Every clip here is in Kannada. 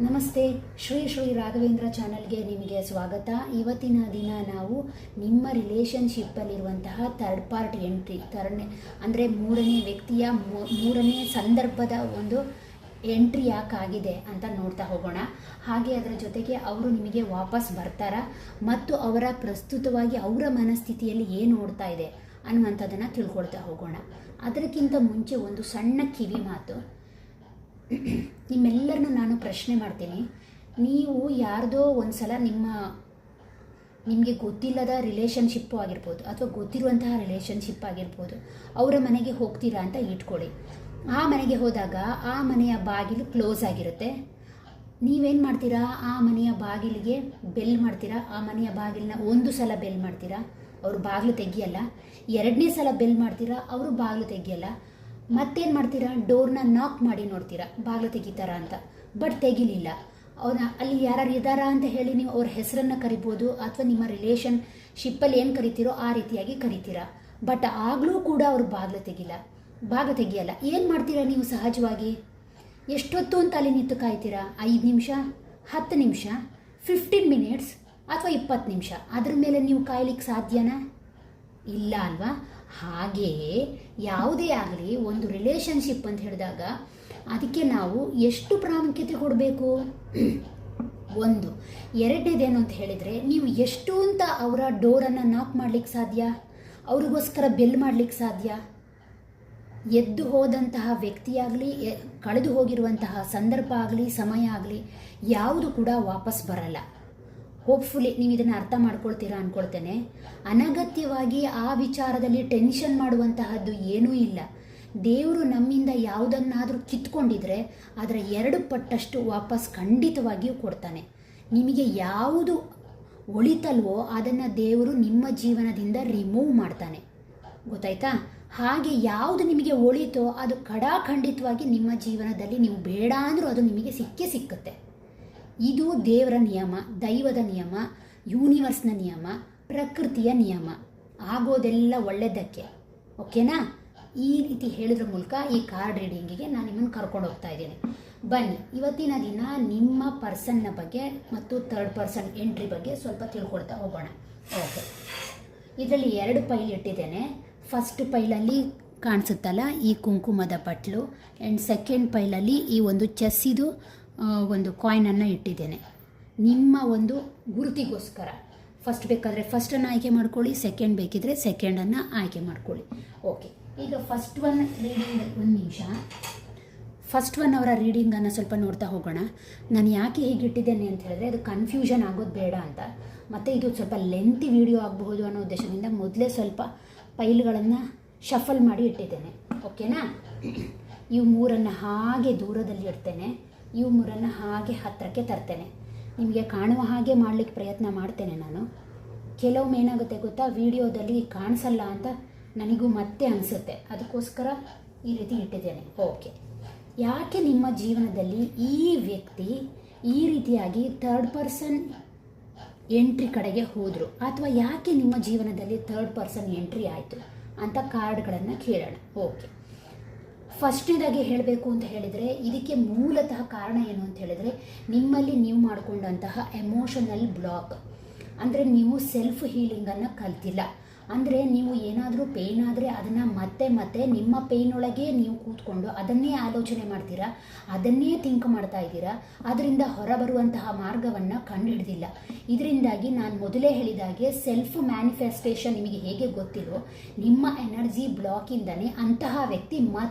ನಮಸ್ತೆ. ಶ್ರೀ ರಾಘವೇಂದ್ರ ಚಾನಲ್ಗೆ ನಿಮಗೆ ಸ್ವಾಗತ. ಇವತ್ತಿನ ದಿನ ನಾವು ನಿಮ್ಮ ರಿಲೇಷನ್ಶಿಪ್ಪಲ್ಲಿರುವಂತಹ ಥರ್ಡ್ ಪಾರ್ಟಿ ಎಂಟ್ರಿ, ಅಂದರೆ ಮೂರನೇ ವ್ಯಕ್ತಿಯ ಮೂರನೇ ಸಂದರ್ಭದ ಒಂದು ಎಂಟ್ರಿ ಯಾಕಾಗಿದೆ ಅಂತ ನೋಡ್ತಾ ಹೋಗೋಣ. ಹಾಗೆ ಅದರ ಜೊತೆಗೆ ಅವರು ನಿಮಗೆ ವಾಪಸ್ ಬರ್ತಾರಾ ಮತ್ತು ಅವರ ಪ್ರಸ್ತುತವಾಗಿ ಅವರ ಮನಸ್ಥಿತಿಯಲ್ಲಿ ಏನು ಓಡ್ತಾ ಇದೆ ಅನ್ನುವಂಥದ್ದನ್ನು ತಿಳ್ಕೊಳ್ತಾ ಹೋಗೋಣ. ಅದಕ್ಕಿಂತ ಮುಂಚೆ ಒಂದು ಸಣ್ಣ ಕಿವಿ ಮಾತು. ನಿಮ್ಮೆಲ್ಲರನ್ನು ನಾನು ಪ್ರಶ್ನೆ ಮಾಡ್ತೀನಿ. ನೀವು ಯಾರ್ದೋ ಒಂದು ಸಲ ನಿಮಗೆ ಗೊತ್ತಿಲ್ಲದ ರಿಲೇಷನ್ಶಿಪ್ಪು ಆಗಿರ್ಬೋದು ಅಥವಾ ಗೊತ್ತಿರುವಂತಹ ರಿಲೇಷನ್ಶಿಪ್ ಆಗಿರ್ಬೋದು, ಅವರ ಮನೆಗೆ ಹೋಗ್ತೀರಾ ಅಂತ ಇಟ್ಕೊಳ್ಳಿ. ಆ ಮನೆಗೆ ಹೋದಾಗ ಆ ಮನೆಯ ಬಾಗಿಲು ಕ್ಲೋಸ್ ಆಗಿರುತ್ತೆ. ನೀವೇನು ಮಾಡ್ತೀರಾ? ಆ ಮನೆಯ ಬಾಗಿಲಿಗೆ ಬೆಲ್ ಮಾಡ್ತೀರಾ. ಆ ಮನೆಯ ಬಾಗಿಲನ್ನ ಒಂದು ಸಲ ಬೆಲ್ ಮಾಡ್ತೀರಾ, ಅವರು ಬಾಗಿಲು ತೆಗಿಯಲ್ಲ. ಎರಡನೇ ಸಲ ಬೆಲ್ ಮಾಡ್ತೀರಾ, ಅವರು ಬಾಗಿಲು ತೆಗಿಯಲ್ಲ. ಮತ್ತೇನು ಮಾಡ್ತೀರಾ? ಡೋರ್ನ ನಾಕ್ ಮಾಡಿ ನೋಡ್ತೀರಾ ಬಾಗಿಲು ತೆಗಿತಾರ ಅಂತ. ಬಟ್ ತೆಗಿಲಿಲ್ಲ. ಅಲ್ಲಿ ಯಾರು ಇದ್ದಾರಾ ಅಂತ ಹೇಳಿ ನೀವು ಅವ್ರ ಹೆಸರನ್ನು ಕರಿಬೋದು ಅಥವಾ ನಿಮ್ಮ ರಿಲೇಷನ್ಶಿಪ್ಪಲ್ಲಿ ಏನು ಕರಿತೀರೋ ಆ ರೀತಿಯಾಗಿ ಕರಿತೀರಾ. ಬಟ್ ಆಗಲೂ ಕೂಡ ಅವರು ಬಾಗಿಲು ತೆಗಿಯಲ್ಲ. ಏನು ಮಾಡ್ತೀರಾ ನೀವು ಸಹಜವಾಗಿ? ಎಷ್ಟೊತ್ತು ಅಂತ ಅಲ್ಲಿ ನಿಂತು ಕಾಯ್ತೀರಾ? 5 ನಿಮಿಷ, 10 ನಿಮಿಷ, 15 ಮಿನಿಟ್ಸ್ ಅಥವಾ 20 ನಿಮಿಷ? ಅದ್ರ ಮೇಲೆ ನೀವು ಕಾಯ್ಲಿಕ್ಕೆ ಸಾಧ್ಯನಾ? ಇಲ್ಲ ಅಲ್ವಾ? ಹಾಗೆಯೇ ಯಾವುದೇ ಆಗಲಿ ಒಂದು ರಿಲೇಷನ್ಶಿಪ್ ಅಂತ ಹೇಳಿದಾಗ ಅದಕ್ಕೆ ನಾವು ಎಷ್ಟು ಪ್ರಾಮುಖ್ಯತೆ ಕೊಡಬೇಕು? ಒಂದು. ಎರಡನೇದೇನು ಅಂತ ಹೇಳಿದರೆ, ನೀವು ಎಷ್ಟು ಅಂತ ಅವರ ಡೋರನ್ನು ನಾಕ್ ಮಾಡಲಿಕ್ಕೆ ಸಾಧ್ಯ, ಅವ್ರಿಗೋಸ್ಕರ ಬೆಲ್ ಮಾಡಲಿಕ್ಕೆ ಸಾಧ್ಯ. ಎದ್ದು ಹೋದಂತಹ ವ್ಯಕ್ತಿಯಾಗಲಿ, ಕಳೆದು ಹೋಗಿರುವಂತಹ ಸಂದರ್ಭ ಆಗಲಿ, ಸಮಯ ಆಗಲಿ, ಯಾವುದು ಕೂಡ ವಾಪಸ್ ಬರಲ್ಲ. ಹೋಪ್ಫುಲಿ ನೀವು ಇದನ್ನು ಅರ್ಥ ಮಾಡ್ಕೊಳ್ತೀರಾ ಅಂದ್ಕೊಳ್ತೇನೆ. ಅನಗತ್ಯವಾಗಿ ಆ ವಿಚಾರದಲ್ಲಿ ಟೆನ್ಷನ್ ಮಾಡುವಂತಹದ್ದು ಏನೂ ಇಲ್ಲ. ದೇವರು ನಮ್ಮಿಂದ ಯಾವುದನ್ನಾದರೂ ಕಿತ್ಕೊಂಡಿದ್ರೆ ಅದರ 2 ಪಟ್ಟಷ್ಟು ವಾಪಸ್ ಖಂಡಿತವಾಗಿಯೂ ಕೊಡ್ತಾನೆ. ನಿಮಗೆ ಯಾವುದು ಒಳಿತಲ್ವೋ ಅದನ್ನು ದೇವರು ನಿಮ್ಮ ಜೀವನದಿಂದ ರಿಮೂವ್ ಮಾಡ್ತಾನೆ. ಗೊತ್ತಾಯ್ತಾ? ಹಾಗೆ ಯಾವುದು ನಿಮಗೆ ಒಳಿತೋ ಅದು ಖಂಡಿತವಾಗಿ ನಿಮ್ಮ ಜೀವನದಲ್ಲಿ ನೀವು ಬೇಡ ಅಂದರೂ ಅದು ನಿಮಗೆ ಸಿಕ್ಕುತ್ತೆ. ಇದು ದೇವರ ನಿಯಮ, ದೈವದ ನಿಯಮ, ಯೂನಿವರ್ಸ್ನ ನಿಯಮ, ಪ್ರಕೃತಿಯ ನಿಯಮ. ಆಗೋದೆಲ್ಲ ಒಳ್ಳೆಯದಕ್ಕೆ. ಓಕೆನಾ? ಈ ರೀತಿ ಹೇಳಿದ್ರ ಮೂಲಕ ಈ ಕಾರ್ಡ್ ರೀಡಿಂಗಿಗೆ ನಾನು ನಿಮ್ಮನ್ನು ಕರ್ಕೊಂಡು ಹೋಗ್ತಾ ಇದ್ದೀನಿ. ಬನ್ನಿ, ಇವತ್ತಿನ ದಿನ ನಿಮ್ಮ ಪರ್ಸನ್ನ ಬಗ್ಗೆ ಮತ್ತು ಥರ್ಡ್ ಪರ್ಸನ್ ಎಂಟ್ರಿ ಬಗ್ಗೆ ಸ್ವಲ್ಪ ತಿಳ್ಕೊಳ್ತಾ ಹೋಗೋಣ. ಓಕೆ, ಇದರಲ್ಲಿ 2 ಪೈಲ್ ಇಟ್ಟಿದ್ದೇನೆ. ಫಸ್ಟ್ ಪೈಲಲ್ಲಿ ಕಾಣಿಸುತ್ತಲ್ಲ ಈ ಕುಂಕುಮದ ಬಟ್ಲು, ಆ್ಯಂಡ್ ಸೆಕೆಂಡ್ ಪೈಲಲ್ಲಿ ಈ ಒಂದು ಚೆಸ್ಸಿದು ಒಂದು ಕಾಯಿನನ್ನು ಇಟ್ಟಿದ್ದೇನೆ ನಿಮ್ಮ ಒಂದು ಗುರುತಿಗೋಸ್ಕರ. ಫಸ್ಟ್ ಬೇಕಾದರೆ ಫಸ್ಟನ್ನು ಆಯ್ಕೆ ಮಾಡ್ಕೊಳ್ಳಿ, ಸೆಕೆಂಡ್ ಬೇಕಿದ್ರೆ ಸೆಕೆಂಡನ್ನು ಆಯ್ಕೆ ಮಾಡ್ಕೊಳ್ಳಿ. ಓಕೆ, ಈಗ ಫಸ್ಟ್ ಒನ್ ರೀಡಿಂಗ್, ಒಂದು ನಿಮಿಷ. ಫಸ್ಟ್ ಒನ್ ಅವರ ರೀಡಿಂಗನ್ನು ಸ್ವಲ್ಪ ನೋಡ್ತಾ ಹೋಗೋಣ. ನಾನು ಯಾಕೆ ಹೀಗಿಟ್ಟಿದ್ದೇನೆ ಅಂತ ಹೇಳಿದ್ರೆ ಅದು ಕನ್ಫ್ಯೂಷನ್ ಆಗೋದು ಬೇಡ ಅಂತ, ಮತ್ತು ಇದು ಸ್ವಲ್ಪ ಲೆಂತಿ ವಿಡಿಯೋ ಆಗಬಹುದು ಅನ್ನೋ ಉದ್ದೇಶದಿಂದ ಮೊದಲೇ ಸ್ವಲ್ಪ ಪೈಲ್ಗಳನ್ನು ಶಫಲ್ ಮಾಡಿ ಇಟ್ಟಿದ್ದೇನೆ. ಓಕೆನಾ? ಇವು 3 ಹಾಗೆ ದೂರದಲ್ಲಿ ಇಡ್ತೇನೆ, ಇವು 3 ಹಾಗೆ ಹತ್ತಿರಕ್ಕೆ ತರ್ತೇನೆ. ನಿಮಗೆ ಕಾಣುವ ಹಾಗೆ ಮಾಡಲಿಕ್ಕೆ ಪ್ರಯತ್ನ ಮಾಡ್ತೇನೆ ನಾನು. ಕೆಲವೊಮ್ಮೆ ಏನಾಗುತ್ತೆ ಗೊತ್ತಾ, ವಿಡಿಯೋದಲ್ಲಿ ಕಾಣಿಸಲ್ಲ ಅಂತ ನನಗೂ ಮತ್ತೆ ಅನಿಸುತ್ತೆ. ಅದಕ್ಕೋಸ್ಕರ ಈ ರೀತಿ ಇಟ್ಟಿದ್ದೇನೆ. ಓಕೆ, ಯಾಕೆ ನಿಮ್ಮ ಜೀವನದಲ್ಲಿ ಈ ವ್ಯಕ್ತಿ ಈ ರೀತಿಯಾಗಿ ಥರ್ಡ್ ಪರ್ಸನ್ ಎಂಟ್ರಿ ಕಡೆಗೆ ಹೋದರು, ಅಥವಾ ಯಾಕೆ ನಿಮ್ಮ ಜೀವನದಲ್ಲಿ ಥರ್ಡ್ ಪರ್ಸನ್ ಎಂಟ್ರಿ ಆಯಿತು ಅಂತ ಕಾರ್ಡ್ಗಳನ್ನು ಕೇಳೋಣ. ಓಕೆ, ಫಸ್ಟ್ನೇದಾಗಿ ಹೇಳಬೇಕು ಅಂತ ಹೇಳಿದರೆ ಇದಕ್ಕೆ ಮೂಲತಃ ಕಾರಣ ಏನು ಅಂತ ಹೇಳಿದರೆ, ನಿಮ್ಮಲ್ಲಿ ನೀವು ಮಾಡಿಕೊಂಡಂತಹ ಎಮೋಷನಲ್ ಬ್ಲಾಕ್. ಅಂದರೆ ನೀವು ಸೆಲ್ಫ್ ಹೀಲಿಂಗನ್ನು ಕಲ್ತಿಲ್ಲ. ಅಂದರೆ ನೀವು ಏನಾದರೂ ಪೇಯ್ನ್ ಆದರೆ ಅದನ್ನು ಮತ್ತೆ ನಿಮ್ಮ ಪೇಯ್ನೊಳಗೆ ನೀವು ಕೂತ್ಕೊಂಡು ಅದನ್ನೇ ಆಲೋಚನೆ ಮಾಡ್ತೀರಾ, ಅದನ್ನೇ ಥಿಂಕ್ ಮಾಡ್ತಾ ಇದ್ದೀರಾ. ಅದರಿಂದ ಹೊರಬರುವಂತಹ ಮಾರ್ಗವನ್ನು ಕಂಡುಹಿಡಿದಿಲ್ಲ. ಇದರಿಂದಾಗಿ ನಾನು ಮೊದಲೇ ಹೇಳಿದಾಗೆ ಸೆಲ್ಫ್ ಮ್ಯಾನಿಫೆಸ್ಟೇಷನ್ ನಿಮಗೆ ಹೇಗೆ ಗೊತ್ತಿಲ್ಲೋ, ನಿಮ್ಮ ಎನರ್ಜಿ ಬ್ಲಾಕಿಂದನೇ ಅಂತಹ ವ್ಯಕ್ತಿ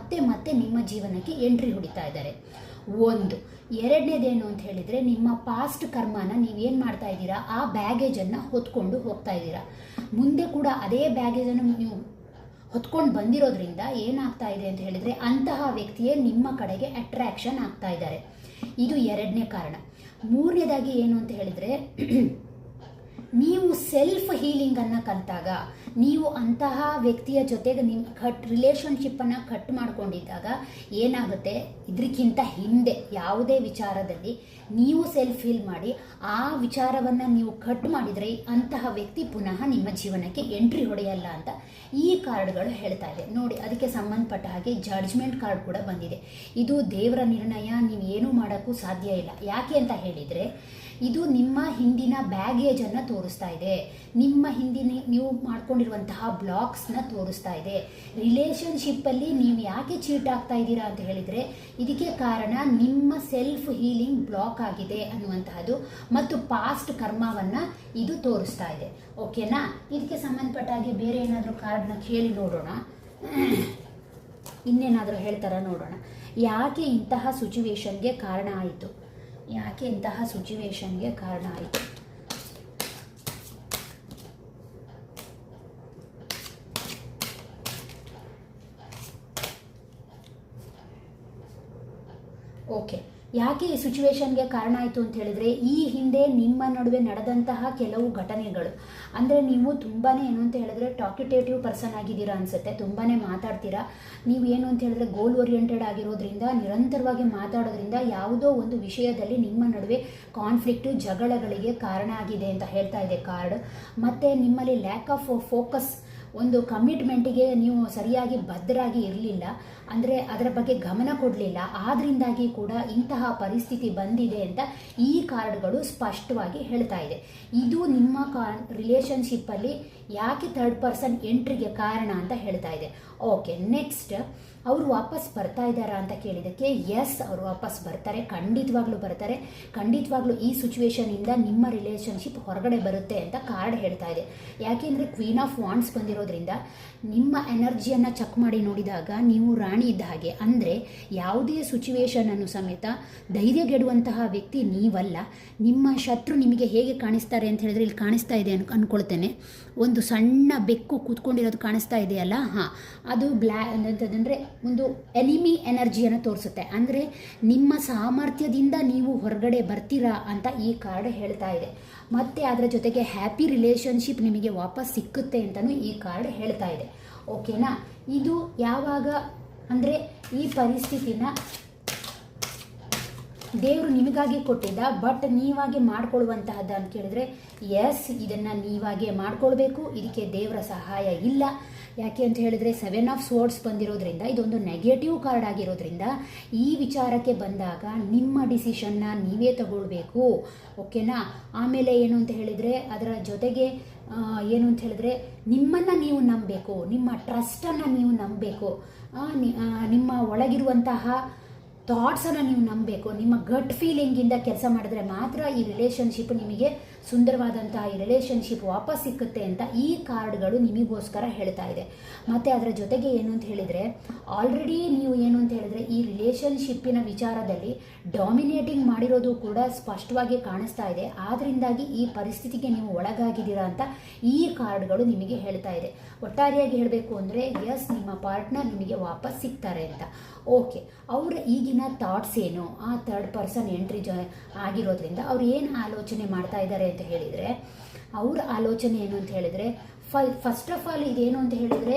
ಮತ್ತೆ ನಿಮ್ಮ ಜೀವನಕ್ಕೆ ಎಂಟ್ರಿ ಹೊಡಿತಾ ಇದ್ದಾರೆ. ಒಂದು. ಎರಡನೇದೇನು ಅಂತ ಹೇಳಿದರೆ, ನಿಮ್ಮ ಪಾಸ್ಟ್ ಕರ್ಮನ ನೀವೇನು ಮಾಡ್ತಾ ಇದ್ದೀರಾ, ಆ ಬ್ಯಾಗೇಜನ್ನು ಹೊತ್ಕೊಂಡು ಹೋಗ್ತಾ ಇದ್ದೀರಾ. ಮುಂದೆ ಕೂಡ ಅದೇ ಬ್ಯಾಗೇಜನ್ನು ನೀವು ಹೊತ್ಕೊಂಡು ಬಂದಿರೋದ್ರಿಂದ ಏನಾಗ್ತಾ ಇದೆ ಅಂತ ಹೇಳಿದರೆ ಅಂತಹ ವ್ಯಕ್ತಿಯೇ ನಿಮ್ಮ ಕಡೆಗೆ ಅಟ್ರಾಕ್ಷನ್ ಆಗ್ತಾ ಇದ್ದಾರೆ. ಇದು 2ನೇ ಕಾರಣ. 3ನೇದಾಗಿ ಏನು ಅಂತ ಹೇಳಿದರೆ, ನೀವು ಸೆಲ್ಫ್ ಹೀಲಿಂಗನ್ನು ಕಲಿತಾಗ, ನೀವು ಅಂತಹ ವ್ಯಕ್ತಿಯ ಜೊತೆಗೆ ನಿಮ್ಮ ರಿಲೇಷನ್ಶಿಪ್ಪನ್ನು ಕಟ್ ಮಾಡ್ಕೊಂಡಿದ್ದಾಗ ಏನಾಗುತ್ತೆ, ಇದಕ್ಕಿಂತ ಹಿಂದೆ ಯಾವುದೇ ವಿಚಾರದಲ್ಲಿ ನೀವು ಸೆಲ್ಫ್ ಫೀಲ್ ಮಾಡಿ ಆ ವಿಚಾರವನ್ನು ನೀವು ಕಟ್ ಮಾಡಿದರೆ ಅಂತಹ ವ್ಯಕ್ತಿ ಪುನಃ ನಿಮ್ಮ ಜೀವನಕ್ಕೆ ಎಂಟ್ರಿ ಹೊಡೆಯಲ್ಲ ಅಂತ ಈ ಕಾರ್ಡ್ಗಳು ಹೇಳ್ತಾ ಇದೆ ನೋಡಿ. ಅದಕ್ಕೆ ಸಂಬಂಧಪಟ್ಟ ಹಾಗೆ ಜಡ್ಜ್ಮೆಂಟ್ ಕಾರ್ಡ್ ಕೂಡ ಬಂದಿದೆ. ಇದು ದೇವರ ನಿರ್ಣಯ, ನೀವು ಏನೂ ಮಾಡೋಕ್ಕೂ ಸಾಧ್ಯ ಇಲ್ಲ. ಯಾಕೆ ಅಂತ ಹೇಳಿದರೆ ಇದು ನಿಮ್ಮ ಹಿಂದಿನ ಬ್ಯಾಗೇಜನ್ನು ತೋರಿಸ್ತಾ ಇದೆ, ನಿಮ್ಮ ಹಿಂದಿನ ನೀವು ಮಾಡ್ಕೊಂಡಿರುವಂತಹ ಬ್ಲಾಕ್ಸ್ನ ತೋರಿಸ್ತಾ ಇದೆ. ರಿಲೇಷನ್ಶಿಪ್ಪಲ್ಲಿ ನೀವು ಯಾಕೆ ಚೀಟ್ ಆಗ್ತಾ ಇದ್ದೀರಾ ಅಂತ ಹೇಳಿದರೆ ಇದಕ್ಕೆ ಕಾರಣ ನಿಮ್ಮ ಸೆಲ್ಫ್ ಹೀಲಿಂಗ್ ಬ್ಲಾಕ್ ಆಗಿದೆ ಅನ್ನುವಂತಹದ್ದು ಮತ್ತು ಪಾಸ್ಟ್ ಕರ್ಮವನ್ನು ಇದು ತೋರಿಸ್ತಾ ಇದೆ. ಓಕೆನಾ? ಇದಕ್ಕೆ ಸಂಬಂಧಪಟ್ಟ ಹಾಗೆ ಬೇರೆ ಏನಾದರೂ ಕಾರ್ಡ್ನ ಕೇಳಿ ನೋಡೋಣ, ಇನ್ನೇನಾದರೂ ಹೇಳ್ತಾರ ನೋಡೋಣ. ಯಾಕೆ ಇಂತಹ ಸಿಚುವೇಶನ್ಗೆ ಕಾರಣ ಆಯಿತು, ಯಾಕೆ ಇಂತಹ ಸಿಚುವೇಶನ್ಗೆ ಕಾರಣ ಆಯಿತು? ಓಕೆ, ಯಾಕೆ ಈ ಸಿಚುವೇಶನ್ಗೆ ಕಾರಣ ಆಯಿತು ಅಂತ ಹೇಳಿದರೆ ಈ ಹಿಂದೆ ನಿಮ್ಮ ನಡುವೆ ನಡೆದಂತಹ ಕೆಲವು ಘಟನೆಗಳು. ಅಂದರೆ ನೀವು ತುಂಬಾ ಏನು ಅಂತ ಹೇಳಿದ್ರೆ ಟಾಕಿಟೇಟಿವ್ ಪರ್ಸನ್ ಆಗಿದ್ದೀರಾ ಅನಿಸುತ್ತೆ, ತುಂಬಾ ಮಾತಾಡ್ತೀರಾ. ನೀವು ಏನು ಅಂತ ಹೇಳಿದ್ರೆ ಗೋಲ್ ಓರಿಯೆಂಟೆಡ್ ಆಗಿರೋದ್ರಿಂದ ನಿರಂತರವಾಗಿ ಮಾತಾಡೋದ್ರಿಂದ ಯಾವುದೋ ಒಂದು ವಿಷಯದಲ್ಲಿ ನಿಮ್ಮ ನಡುವೆ ಕಾನ್ಫ್ಲಿಕ್ಟು ಜಗಳಗಳಿಗೆ ಕಾರಣ ಆಗಿದೆ ಅಂತ ಹೇಳ್ತಾ ಇದೆ ಕಾರ್ಡ್. ಮತ್ತು ನಿಮ್ಮಲ್ಲಿ ಲ್ಯಾಕ್ ಆಫ್ ಫೋಕಸ್, ಒಂದು ಕಮಿಟ್ಮೆಂಟಿಗೆ ನೀವು ಸರಿಯಾಗಿ ಬದ್ಧರಾಗಿ ಇರಲಿಲ್ಲ, ಅಂದರೆ ಅದರ ಬಗ್ಗೆ ಗಮನ ಕೊಡಲಿಲ್ಲ, ಆದ್ದರಿಂದಾಗಿ ಕೂಡ ಇಂತಹ ಪರಿಸ್ಥಿತಿ ಬಂದಿದೆ ಅಂತ ಈ ಕಾರ್ಡ್ಗಳು ಸ್ಪಷ್ಟವಾಗಿ ಹೇಳ್ತಾ ಇದೆ. ಇದು ನಿಮ್ಮ ರಿಲೇಷನ್ಶಿಪ್ಪಲ್ಲಿ ಯಾಕೆ ಥರ್ಡ್ ಪರ್ಸನ್ ಎಂಟ್ರಿಗೆ ಕಾರಣ ಅಂತ ಹೇಳ್ತಾ ಇದೆ. ಓಕೆ, ನೆಕ್ಸ್ಟ್ ಅವರು ವಾಪಸ್ ಬರ್ತಾ ಇದ್ದಾರಾ ಅಂತ ಕೇಳಿದ್ದಕ್ಕೆ ಎಸ್, ಅವರು ವಾಪಸ್ ಬರ್ತಾರೆ, ಖಂಡಿತವಾಗ್ಲೂ ಬರ್ತಾರೆ. ಖಂಡಿತವಾಗ್ಲೂ ಈ ಸಿಚುವೇಶನಿಂದ ನಿಮ್ಮ ರಿಲೇಷನ್ಶಿಪ್ ಹೊರಗಡೆ ಬರುತ್ತೆ ಅಂತ ಕಾರ್ಡ್ ಹೇಳ್ತಾ ಇದೆ. ಯಾಕೆಂದರೆ ಕ್ವೀನ್ ಆಫ್ ವಾಂಡ್ಸ್ ಬಂದಿರೋದ್ರಿಂದ ನಿಮ್ಮ ಎನರ್ಜಿಯನ್ನು ಚೆಕ್ ಮಾಡಿ ನೋಡಿದಾಗ ನೀವು ರಾಣಿ ಇದ್ದ ಹಾಗೆ. ಅಂದರೆ ಯಾವುದೇ ಸಿಚುವೇಶನನ್ನು ಸಮೇತ ಧೈರ್ಯಗೆಡುವಂತಹ ವ್ಯಕ್ತಿ ನೀವಲ್ಲ. ನಿಮ್ಮ ಶತ್ರು ನಿಮಗೆ ಹೇಗೆ ಕಾಣಿಸ್ತಾರೆ ಅಂತ ಹೇಳಿದ್ರೆ ಇಲ್ಲಿ ಕಾಣಿಸ್ತಾ ಇದೆ ಅಂದ್ಕೊಳ್ತೇನೆ, ಒಂದು ಸಣ್ಣ ಬೆಕ್ಕು ಕೂತ್ಕೊಂಡಿರೋದು ಕಾಣಿಸ್ತಾ ಇದೆಯಲ್ಲ, ಹಾಂ, ಅದು ಅಂತಂದರೆ ಒಂದು ಎನಿಮಿ ಎನರ್ಜಿಯನ್ನು ತೋರಿಸುತ್ತೆ. ಅಂದರೆ ನಿಮ್ಮ ಸಾಮರ್ಥ್ಯದಿಂದ ನೀವು ಹೊರಗಡೆ ಬರ್ತೀರಾ ಅಂತ ಈ ಕಾರ್ಡ್ ಹೇಳ್ತಾ ಇದೆ. ಮತ್ತು ಅದರ ಜೊತೆಗೆ ಹ್ಯಾಪಿ ರಿಲೇಷನ್ಶಿಪ್ ನಿಮಗೆ ವಾಪಸ್ ಸಿಕ್ಕುತ್ತೆ ಅಂತಲೂ ಈ ಕಾರ್ಡ್ ಹೇಳ್ತಾ ಇದೆ. ಓಕೆನಾ? ಇದು ಯಾವಾಗ ಅಂದರೆ ಈ ಪರಿಸ್ಥಿತಿನ ದೇವರು ನಿಮಗಾಗಿ ಕೊಟ್ಟಿದ್ದ, ಬಟ್ ನೀವಾಗೆ ಮಾಡ್ಕೊಳ್ಳುವಂತಹದ್ದು ಅಂತ ಕೇಳಿದರೆ ಎಸ್, ಇದನ್ನು ನೀವಾಗೆ ಮಾಡ್ಕೊಳ್ಬೇಕು. ಇದಕ್ಕೆ ದೇವರ ಸಹಾಯ ಇಲ್ಲ. ಯಾಕೆ ಅಂತ ಹೇಳಿದ್ರೆ 7 ಆಫ್ ಸ್ವೋರ್ಡ್ಸ್ ಬಂದಿರೋದ್ರಿಂದ ಇದೊಂದು ನೆಗೆಟಿವ್ ಕಾರ್ಡ್ ಆಗಿರೋದ್ರಿಂದ ಈ ವಿಚಾರಕ್ಕೆ ಬಂದಾಗ ನಿಮ್ಮ ಡಿಸಿಷನ್ನ ನೀವೇ ತಗೊಳ್ಬೇಕು. ಓಕೆನಾ? ಆಮೇಲೆ ಏನು ಅಂತ ಹೇಳಿದರೆ ಅದರ ಜೊತೆಗೆ ಏನು ಅಂತ ಹೇಳಿದ್ರೆ ನಿಮ್ಮನ್ನು ನೀವು ನಂಬಬೇಕು, ನಿಮ್ಮ ಟ್ರಸ್ಟನ್ನು ನೀವು ನಂಬಬೇಕು, ನಿಮ್ಮ ಒಳಗಿರುವಂತಹ ಥಾಟ್ಸನ್ನು ನೀವು ನಂಬಬೇಕು. ನಿಮ್ಮ ಗಟ್ ಫೀಲಿಂಗಿಂದ ಕೆಲಸ ಮಾಡಿದ್ರೆ ಮಾತ್ರ ಈ ರಿಲೇಷನ್ಶಿಪ್ ನಿಮಗೆ ಸುಂದರವಾದಂತಹ ಈ ರಿಲೇಷನ್ಶಿಪ್ ವಾಪಸ್ ಸಿಕ್ಕುತ್ತೆ ಅಂತ ಈ ಕಾರ್ಡ್ಗಳು ನಿಮಗೋಸ್ಕರ ಹೇಳ್ತಾ ಇದೆ. ಮತ್ತು ಅದರ ಜೊತೆಗೆ ಏನು ಅಂತ ಹೇಳಿದರೆ ಆಲ್ರೆಡಿ ನೀವು ಏನು ಅಂತ ಹೇಳಿದ್ರೆ ಈ ರಿಲೇಷನ್ಶಿಪ್ಪಿನ ವಿಚಾರದಲ್ಲಿ ಡಾಮಿನೇಟಿಂಗ್ ಮಾಡಿರೋದು ಕೂಡ ಸ್ಪಷ್ಟವಾಗಿ ಕಾಣಿಸ್ತಾ ಇದೆ. ಆದ್ದರಿಂದಾಗಿ ಈ ಪರಿಸ್ಥಿತಿಗೆ ನೀವು ಒಳಗಾಗಿದ್ದೀರಾ ಅಂತ ಈ ಕಾರ್ಡ್ಗಳು ನಿಮಗೆ ಹೇಳ್ತಾ ಇದೆ. ಒಟ್ಟಾರೆಯಾಗಿ ಹೇಳಬೇಕು ಅಂದರೆ ಎಸ್, ನಿಮ್ಮ ಪಾರ್ಟ್ನರ್ ನಿಮಗೆ ವಾಪಸ್ ಸಿಗ್ತಾರೆ ಅಂತ. ಓಕೆ, ಅವರ ಈಗಿನ ಥಾಟ್ಸ್ ಏನು, ಆ ಥರ್ಡ್ ಪರ್ಸನ್ ಎಂಟ್ರಿ ಆಗಿರೋದ್ರಿಂದ ಅವ್ರು ಏನು ಆಲೋಚನೆ ಮಾಡ್ತಾ ಇದ್ದಾರೆ ಅಂತ ಹೇಳಿದರೆ ಅವ್ರ ಆಲೋಚನೆ ಏನು ಅಂತ ಹೇಳಿದರೆ ಫಸ್ಟ್ ಆಫ್ ಆಲ್ ಇದೇನು ಅಂತ ಹೇಳಿದರೆ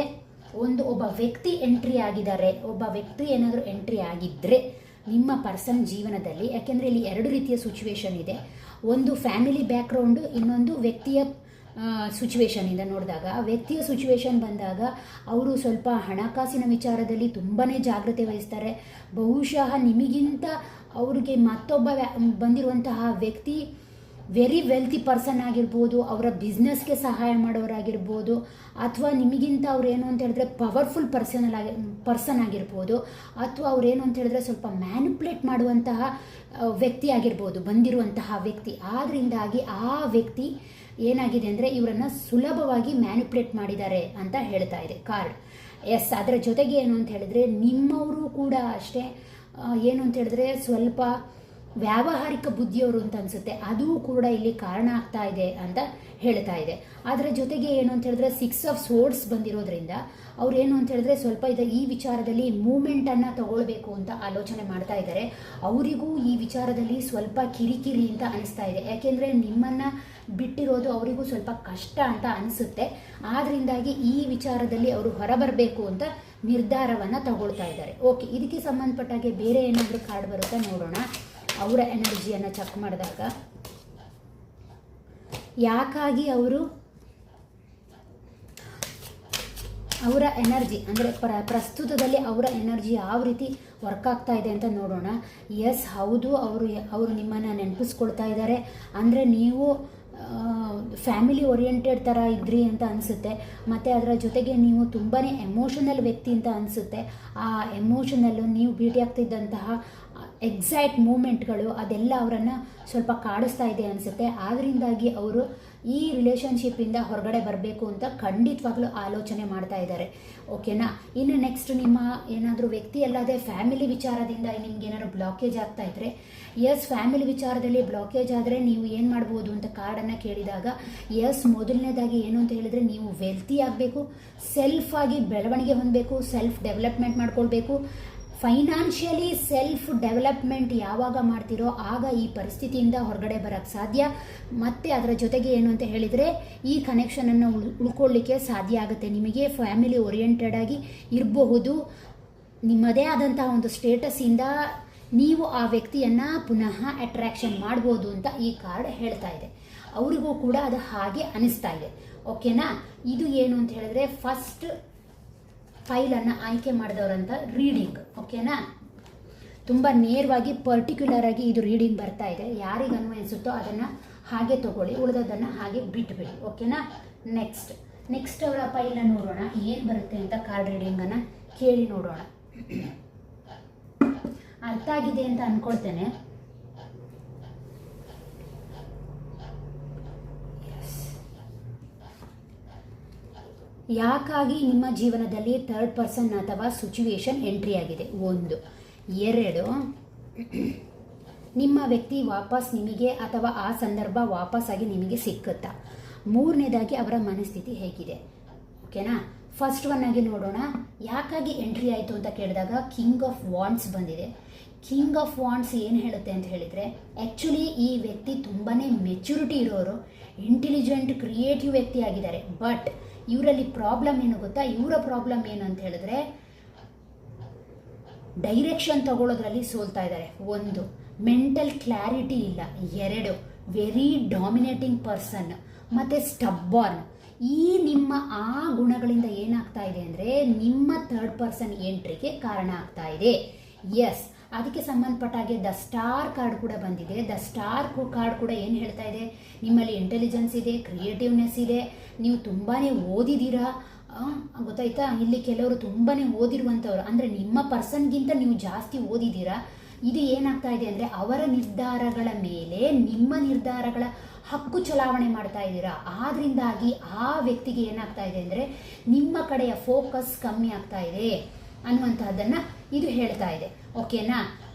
ಒಬ್ಬ ವ್ಯಕ್ತಿ ಎಂಟ್ರಿ ಆಗಿದ್ದಾರೆ. ಒಬ್ಬ ವ್ಯಕ್ತಿ ಏನಾದರೂ ಎಂಟ್ರಿ ಆಗಿದ್ದರೆ ನಿಮ್ಮ ಪರ್ಸನ್ ಜೀವನದಲ್ಲಿ, ಯಾಕೆಂದರೆ ಇಲ್ಲಿ 2 ರೀತಿಯ ಸಿಚುವೇಶನ್ ಇದೆ. ಒಂದು ಫ್ಯಾಮಿಲಿ ಬ್ಯಾಕ್ಗ್ರೌಂಡು, ಇನ್ನೊಂದು ವ್ಯಕ್ತಿಯ ಸಿಚುವೇಶನಿಂದ ನೋಡಿದಾಗ ವ್ಯಕ್ತಿಯ ಸಿಚುವೇಶನ್ ಬಂದಾಗ ಅವರು ಸ್ವಲ್ಪ ಹಣಕಾಸಿನ ವಿಚಾರದಲ್ಲಿ ತುಂಬಾ ಜಾಗ್ರತೆ ವಹಿಸ್ತಾರೆ. ಬಹುಶಃ ನಿಮಗಿಂತ ಅವ್ರಿಗೆ ಮತ್ತೊಬ್ಬ ಬಂದಿರುವಂತಹ ವ್ಯಕ್ತಿ ವೆರಿ ವೆಲ್ತಿ ಪರ್ಸನ್ ಆಗಿರ್ಬೋದು, ಅವರ ಬಿಸ್ನೆಸ್ಗೆ ಸಹಾಯ ಮಾಡೋರಾಗಿರ್ಬೋದು, ಅಥವಾ ನಿಮಗಿಂತ ಅವ್ರು ಏನು ಅಂತ ಹೇಳಿದ್ರೆ ಪವರ್ಫುಲ್ ಪರ್ಸನ್ ಆಗಿರ್ಬೋದು, ಅಥವಾ ಅವ್ರೇನು ಅಂತ ಹೇಳಿದ್ರೆ ಸ್ವಲ್ಪ ಮ್ಯಾನಿಪ್ಯುಲೇಟ್ ಮಾಡುವಂತಹ ವ್ಯಕ್ತಿ ಆಗಿರ್ಬೋದು ಬಂದಿರುವಂತಹ ವ್ಯಕ್ತಿ. ಆದ್ದರಿಂದಾಗಿ ಆ ವ್ಯಕ್ತಿ ಏನಾಗಿದೆ ಅಂದರೆ ಇವರನ್ನು ಸುಲಭವಾಗಿ ಮ್ಯಾನಿಪ್ಯುಲೇಟ್ ಮಾಡಿದ್ದಾರೆ ಅಂತ ಹೇಳ್ತಾ ಇದೆ ಕಾರ್ಡ್. ಎಸ್, ಅದರ ಜೊತೆಗೆ ಏನು ಅಂತ ಹೇಳಿದ್ರೆ ನಿಮ್ಮವರು ಕೂಡ ಅಷ್ಟೇ ಏನು ಅಂತ ಹೇಳಿದ್ರೆ ಸ್ವಲ್ಪ ವ್ಯಾವಹಾರಿಕ ಬುದ್ಧಿಯವರು ಅಂತ ಅನಿಸುತ್ತೆ. ಅದು ಕೂಡ ಇಲ್ಲಿ ಕಾರಣ ಆಗ್ತಾ ಇದೆ ಅಂತ ಹೇಳ್ತಾ ಇದೆ. ಅದರ ಜೊತೆಗೆ ಏನು ಅಂತ ಹೇಳಿದ್ರೆ 6 ಆಫ್ ಸೋರ್ಡ್ಸ್ ಬಂದಿರೋದ್ರಿಂದ ಅವ್ರು ಏನು ಅಂತ ಹೇಳಿದ್ರೆ ಸ್ವಲ್ಪ ಈ ವಿಚಾರದಲ್ಲಿ ಮೂಮೆಂಟನ್ನು ತಗೊಳ್ಬೇಕು ಅಂತ ಆಲೋಚನೆ ಮಾಡ್ತಾ ಇದ್ದಾರೆ. ಅವರಿಗೂ ಈ ವಿಚಾರದಲ್ಲಿ ಸ್ವಲ್ಪ ಕಿರಿಕಿರಿ ಅಂತ ಅನಿಸ್ತಾ ಇದೆ. ಯಾಕೆಂದರೆ ನಿಮ್ಮನ್ನು ಬಿಟ್ಟಿರೋದು ಅವರಿಗೂ ಸ್ವಲ್ಪ ಕಷ್ಟ ಅಂತ ಅನಿಸುತ್ತೆ. ಆದ್ದರಿಂದಾಗಿ ಈ ವಿಚಾರದಲ್ಲಿ ಅವರು ಹೊರಬರಬೇಕು ಅಂತ ನಿರ್ಧಾರವನ್ನು ತಗೊಳ್ತಾ ಇದ್ದಾರೆ. ಓಕೆ, ಇದಕ್ಕೆ ಸಂಬಂಧಪಟ್ಟಾಗೆ ಬೇರೆ ಏನಾದರೂ ಕಾರ್ಡ್ ಬರುತ್ತಾ ನೋಡೋಣ. ಅವರ ಎನರ್ಜಿಯನ್ನು ಚೆಕ್ ಮಾಡಿದಾಗ ಯಾಕಾಗಿ ಅವರ ಎನರ್ಜಿ ಅಂದರೆ ಪ್ರಸ್ತುತದಲ್ಲಿ ಅವರ ಎನರ್ಜಿ ಯಾವ ರೀತಿ ವರ್ಕ್ ಆಗ್ತಾ ಇದೆ ಅಂತ ನೋಡೋಣ. ಎಸ್, ಹೌದು, ಅವರು ನಿಮ್ಮನ್ನು ನೆನಪಿಸ್ಕೊಳ್ತಾ ಇದ್ದಾರೆ. ಅಂದರೆ ನೀವು ಫ್ಯಾಮಿಲಿ ಓರಿಯೆಂಟೆಡ್ ಥರ ಇದ್ರಿ ಅಂತ ಅನಿಸುತ್ತೆ. ಮತ್ತು ಅದರ ಜೊತೆಗೆ ನೀವು ತುಂಬಾ ಎಮೋಷನಲ್ ವ್ಯಕ್ತಿ ಅಂತ ಅನಿಸುತ್ತೆ. ಆ ಎಮೋಷನಲ್ಲು ನೀವು ಭೇಟಿಯಾಗ್ತಿದ್ದಂತಹ ಎಕ್ಸಾಕ್ಟ್ ಮೂಮೆಂಟ್ಗಳು ಅದೆಲ್ಲ ಅವರನ್ನು ಸ್ವಲ್ಪ ಕಾಡಿಸ್ತಾ ಇದೆ ಅನಿಸುತ್ತೆ. ಆದ್ದರಿಂದಾಗಿ ಅವರು ಈ ರಿಲೇಷನ್ಶಿಪ್ಪಿಂದ ಹೊರಗಡೆ ಬರಬೇಕು ಅಂತ ಖಂಡಿತವಾಗ್ಲೂ ಆಲೋಚನೆ ಮಾಡ್ತಾ ಇದ್ದಾರೆ. ಓಕೆನಾ. ಇನ್ನು ನೆಕ್ಸ್ಟ್, ನಿಮ್ಮ ಏನಾದರೂ ವ್ಯಕ್ತಿ ಅಲ್ಲದೆ ಫ್ಯಾಮಿಲಿ ವಿಚಾರದಿಂದ ನಿಮ್ಗೆ ಏನಾದರೂ ಬ್ಲಾಕೇಜ್ ಆಗ್ತಾ ಇದ್ದರೆ, ಎಸ್, ಫ್ಯಾಮಿಲಿ ವಿಚಾರದಲ್ಲಿ ಬ್ಲಾಕೇಜ್ ಆದರೆ ನೀವು ಏನು ಮಾಡ್ಬೋದು ಅಂತ ಕಾರ್ಡನ್ನು ಕೇಳಿದಾಗ, ಎಸ್, ಮೊದಲನೇದಾಗಿ ಏನು ಅಂತ ಹೇಳಿದರೆ ನೀವು ವೆಲ್ತಿ ಆಗಬೇಕು, ಸೆಲ್ಫ್ ಆಗಿ ಬೆಳವಣಿಗೆ ಹೊಂದಬೇಕು, ಸೆಲ್ಫ್ ಡೆವಲಪ್ಮೆಂಟ್ ಮಾಡ್ಕೊಳ್ಬೇಕು. ಫೈನಾನ್ಷಿಯಲಿ ಸೆಲ್ಫ್ ಡೆವಲಪ್ಮೆಂಟ್ ಯಾವಾಗ ಮಾಡ್ತಿರೋ ಆಗ ಈ ಪರಿಸ್ಥಿತಿಯಿಂದ ಹೊರಗಡೆ ಬರೋಕ್ಕೆ ಸಾಧ್ಯ. ಮತ್ತು ಅದರ ಜೊತೆಗೆ ಏನು ಅಂತ ಹೇಳಿದರೆ ಈ ಕನೆಕ್ಷನನ್ನು ಉಳ್ಕೊಳ್ಳಿಕ್ಕೆ ಸಾಧ್ಯ ಆಗುತ್ತೆ. ನಿಮಗೆ ಫ್ಯಾಮಿಲಿ ಓರಿಯೆಂಟೆಡ್ ಆಗಿ ಇರಬಹುದು. ನಿಮ್ಮದೇ ಆದಂತಹ ಒಂದು ಸ್ಟೇಟಸ್ಸಿಂದ ನೀವು ಆ ವ್ಯಕ್ತಿಯನ್ನು ಪುನಃ ಅಟ್ರಾಕ್ಷನ್ ಮಾಡ್ಬೋದು ಅಂತ ಈ ಕಾರ್ಡ್ ಹೇಳ್ತಾ ಇದೆ. ಅವರಿಗೂ ಕೂಡ ಅದು ಹಾಗೆ ಅನಿಸ್ತಾ ಇದೆ. ಓಕೆನಾ. ಇದು ಏನು ಅಂತ ಹೇಳಿದ್ರೆ ಫಸ್ಟ್ ಫೈಲನ್ನು ಆಯ್ಕೆ ಮಾಡಿದವರಂತ ರೀಡಿಂಗ್. ಓಕೆನಾ. ತುಂಬ ನೇರವಾಗಿ ಪರ್ಟಿಕ್ಯುಲರ್ ಆಗಿ ಇದು ರೀಡಿಂಗ್ ಬರ್ತಾ ಇದೆ. ಯಾರಿಗೆ ಅನ್ವಯಿಸುತ್ತೋ ಅದನ್ನು ಹಾಗೆ ತಗೊಳ್ಳಿ, ಉಳಿದೋದನ್ನು ಹಾಗೆ ಬಿಟ್ಬಿಡಿ. ಓಕೆನಾ. ನೆಕ್ಸ್ಟ್ ಅವರ ಫೈಲನ್ನು ನೋಡೋಣ ಏನು ಬರುತ್ತೆ ಅಂತ. ಕಾರ್ಡ್ ರೀಡಿಂಗನ್ನು ಕೇಳಿ ನೋಡೋಣ. ಅರ್ಥ ಆಗಿದೆ ಅಂತ ಅಂದ್ಕೊಳ್ತೇನೆ. ಯಾಕಾಗಿ ನಿಮ್ಮ ಜೀವನದಲ್ಲಿ ಥರ್ಡ್ ಪರ್ಸನ್ ಅಥವಾ ಸಿಚುವೇಶನ್ ಎಂಟ್ರಿ ಆಗಿದೆ? 1. 2, ನಿಮ್ಮ ವ್ಯಕ್ತಿ ವಾಪಸ್ ನಿಮಗೆ ಅಥವಾ ಆ ಸಂದರ್ಭ ವಾಪಸ್ಸಾಗಿ ನಿಮಗೆ ಸಿಕ್ಕುತ್ತಾ? 3ನೇದಾಗಿ ಅವರ ಮನಸ್ಥಿತಿ ಹೇಗಿದೆ? ಓಕೆನಾ. ಫಸ್ಟ್ ಒನ್ ಆಗಿ ನೋಡೋಣ. ಯಾಕಾಗಿ ಎಂಟ್ರಿ ಆಯಿತು ಅಂತ ಕೇಳಿದಾಗ ಕಿಂಗ್ ಆಫ್ ವಾಂಡ್ಸ್ ಬಂದಿದೆ. ಕಿಂಗ್ ಆಫ್ ವಾಂಡ್ಸ್ ಏನು ಹೇಳುತ್ತೆ ಅಂತ ಹೇಳಿದರೆ, ಆ್ಯಕ್ಚುಲಿ ಈ ವ್ಯಕ್ತಿ ತುಂಬಾ ಮೆಚುರಿಟಿ ಇರೋರು, ಇಂಟೆಲಿಜೆಂಟ್, ಕ್ರಿಯೇಟಿವ್ ವ್ಯಕ್ತಿ ಆಗಿದ್ದಾರೆ. ಬಟ್ ಇವರಲ್ಲಿ ಪ್ರಾಬ್ಲಮ್ ಏನು ಗೊತ್ತಾ? ಇವರ ಪ್ರಾಬ್ಲಮ್ ಏನು ಅಂತ ಹೇಳಿದ್ರೆ ಡೈರೆಕ್ಷನ್ ತಗೊಳ್ಳೋದ್ರಲ್ಲಿ ಸೋಲ್ತಾ ಇದ್ದಾರೆ. 1, ಮೆಂಟಲ್ ಕ್ಲಾರಿಟಿ ಇಲ್ಲ. 2, ವೆರಿ ಡಾಮಿನೇಟಿಂಗ್ ಪರ್ಸನ್ ಮತ್ತು ಸ್ಟಬ್ಬಾರ್ನ್. ಈ ನಿಮ್ಮ ಆ ಗುಣಗಳಿಂದ ಏನಾಗ್ತಾ ಇದೆ ಅಂದರೆ ನಿಮ್ಮ ಥರ್ಡ್ ಪರ್ಸನ್ ಎಂಟ್ರಿಗೆ ಕಾರಣ ಆಗ್ತಾ ಇದೆ. ಎಸ್, ಅದಕ್ಕೆ ಸಂಬಂಧಪಟ್ಟಾಗೆ ದ ಸ್ಟಾರ್ ಕಾರ್ಡ್ ಕೂಡ ಬಂದಿದೆ. ದ ಸ್ಟಾರ್ ಕಾರ್ಡ್ ಕೂಡ ಏನು ಹೇಳ್ತಾ ಇದೆ? ನಿಮ್ಮಲ್ಲಿ ಇಂಟೆಲಿಜೆನ್ಸ್ ಇದೆ, ಕ್ರಿಯೇಟಿವ್ನೆಸ್ ಇದೆ, ನೀವು ತುಂಬಾ ಓದಿದ್ದೀರಾ, ಗೊತ್ತಾಯ್ತಾ? ಇಲ್ಲಿ ಕೆಲವರು ತುಂಬಾ ಓದಿರುವಂಥವ್ರು, ಅಂದರೆ ನಿಮ್ಮ ಪರ್ಸನ್ಗಿಂತ ನೀವು ಜಾಸ್ತಿ ಓದಿದ್ದೀರಾ. ಇದು ಏನಾಗ್ತಾ ಇದೆ ಅಂದರೆ ಅವರ ನಿರ್ಧಾರಗಳ ಮೇಲೆ ನಿಮ್ಮ ನಿರ್ಧಾರಗಳ ಹಕ್ಕು ಚಲಾವಣೆ ಮಾಡ್ತಾ ಇದ್ದೀರಾ. ಆದ್ರಿಂದಾಗಿ ಆ ವ್ಯಕ್ತಿಗೆ ಏನಾಗ್ತಾ ಇದೆ ಅಂದರೆ ನಿಮ್ಮ ಕಡೆಯ ಫೋಕಸ್ ಕಮ್ಮಿ ಆಗ್ತಾ ಇದೆ ಅನ್ನುವಂಥದ್ದನ್ನು ಇದು ಹೇಳ್ತಾ ಇದೆ. ಓಕೆನಾ.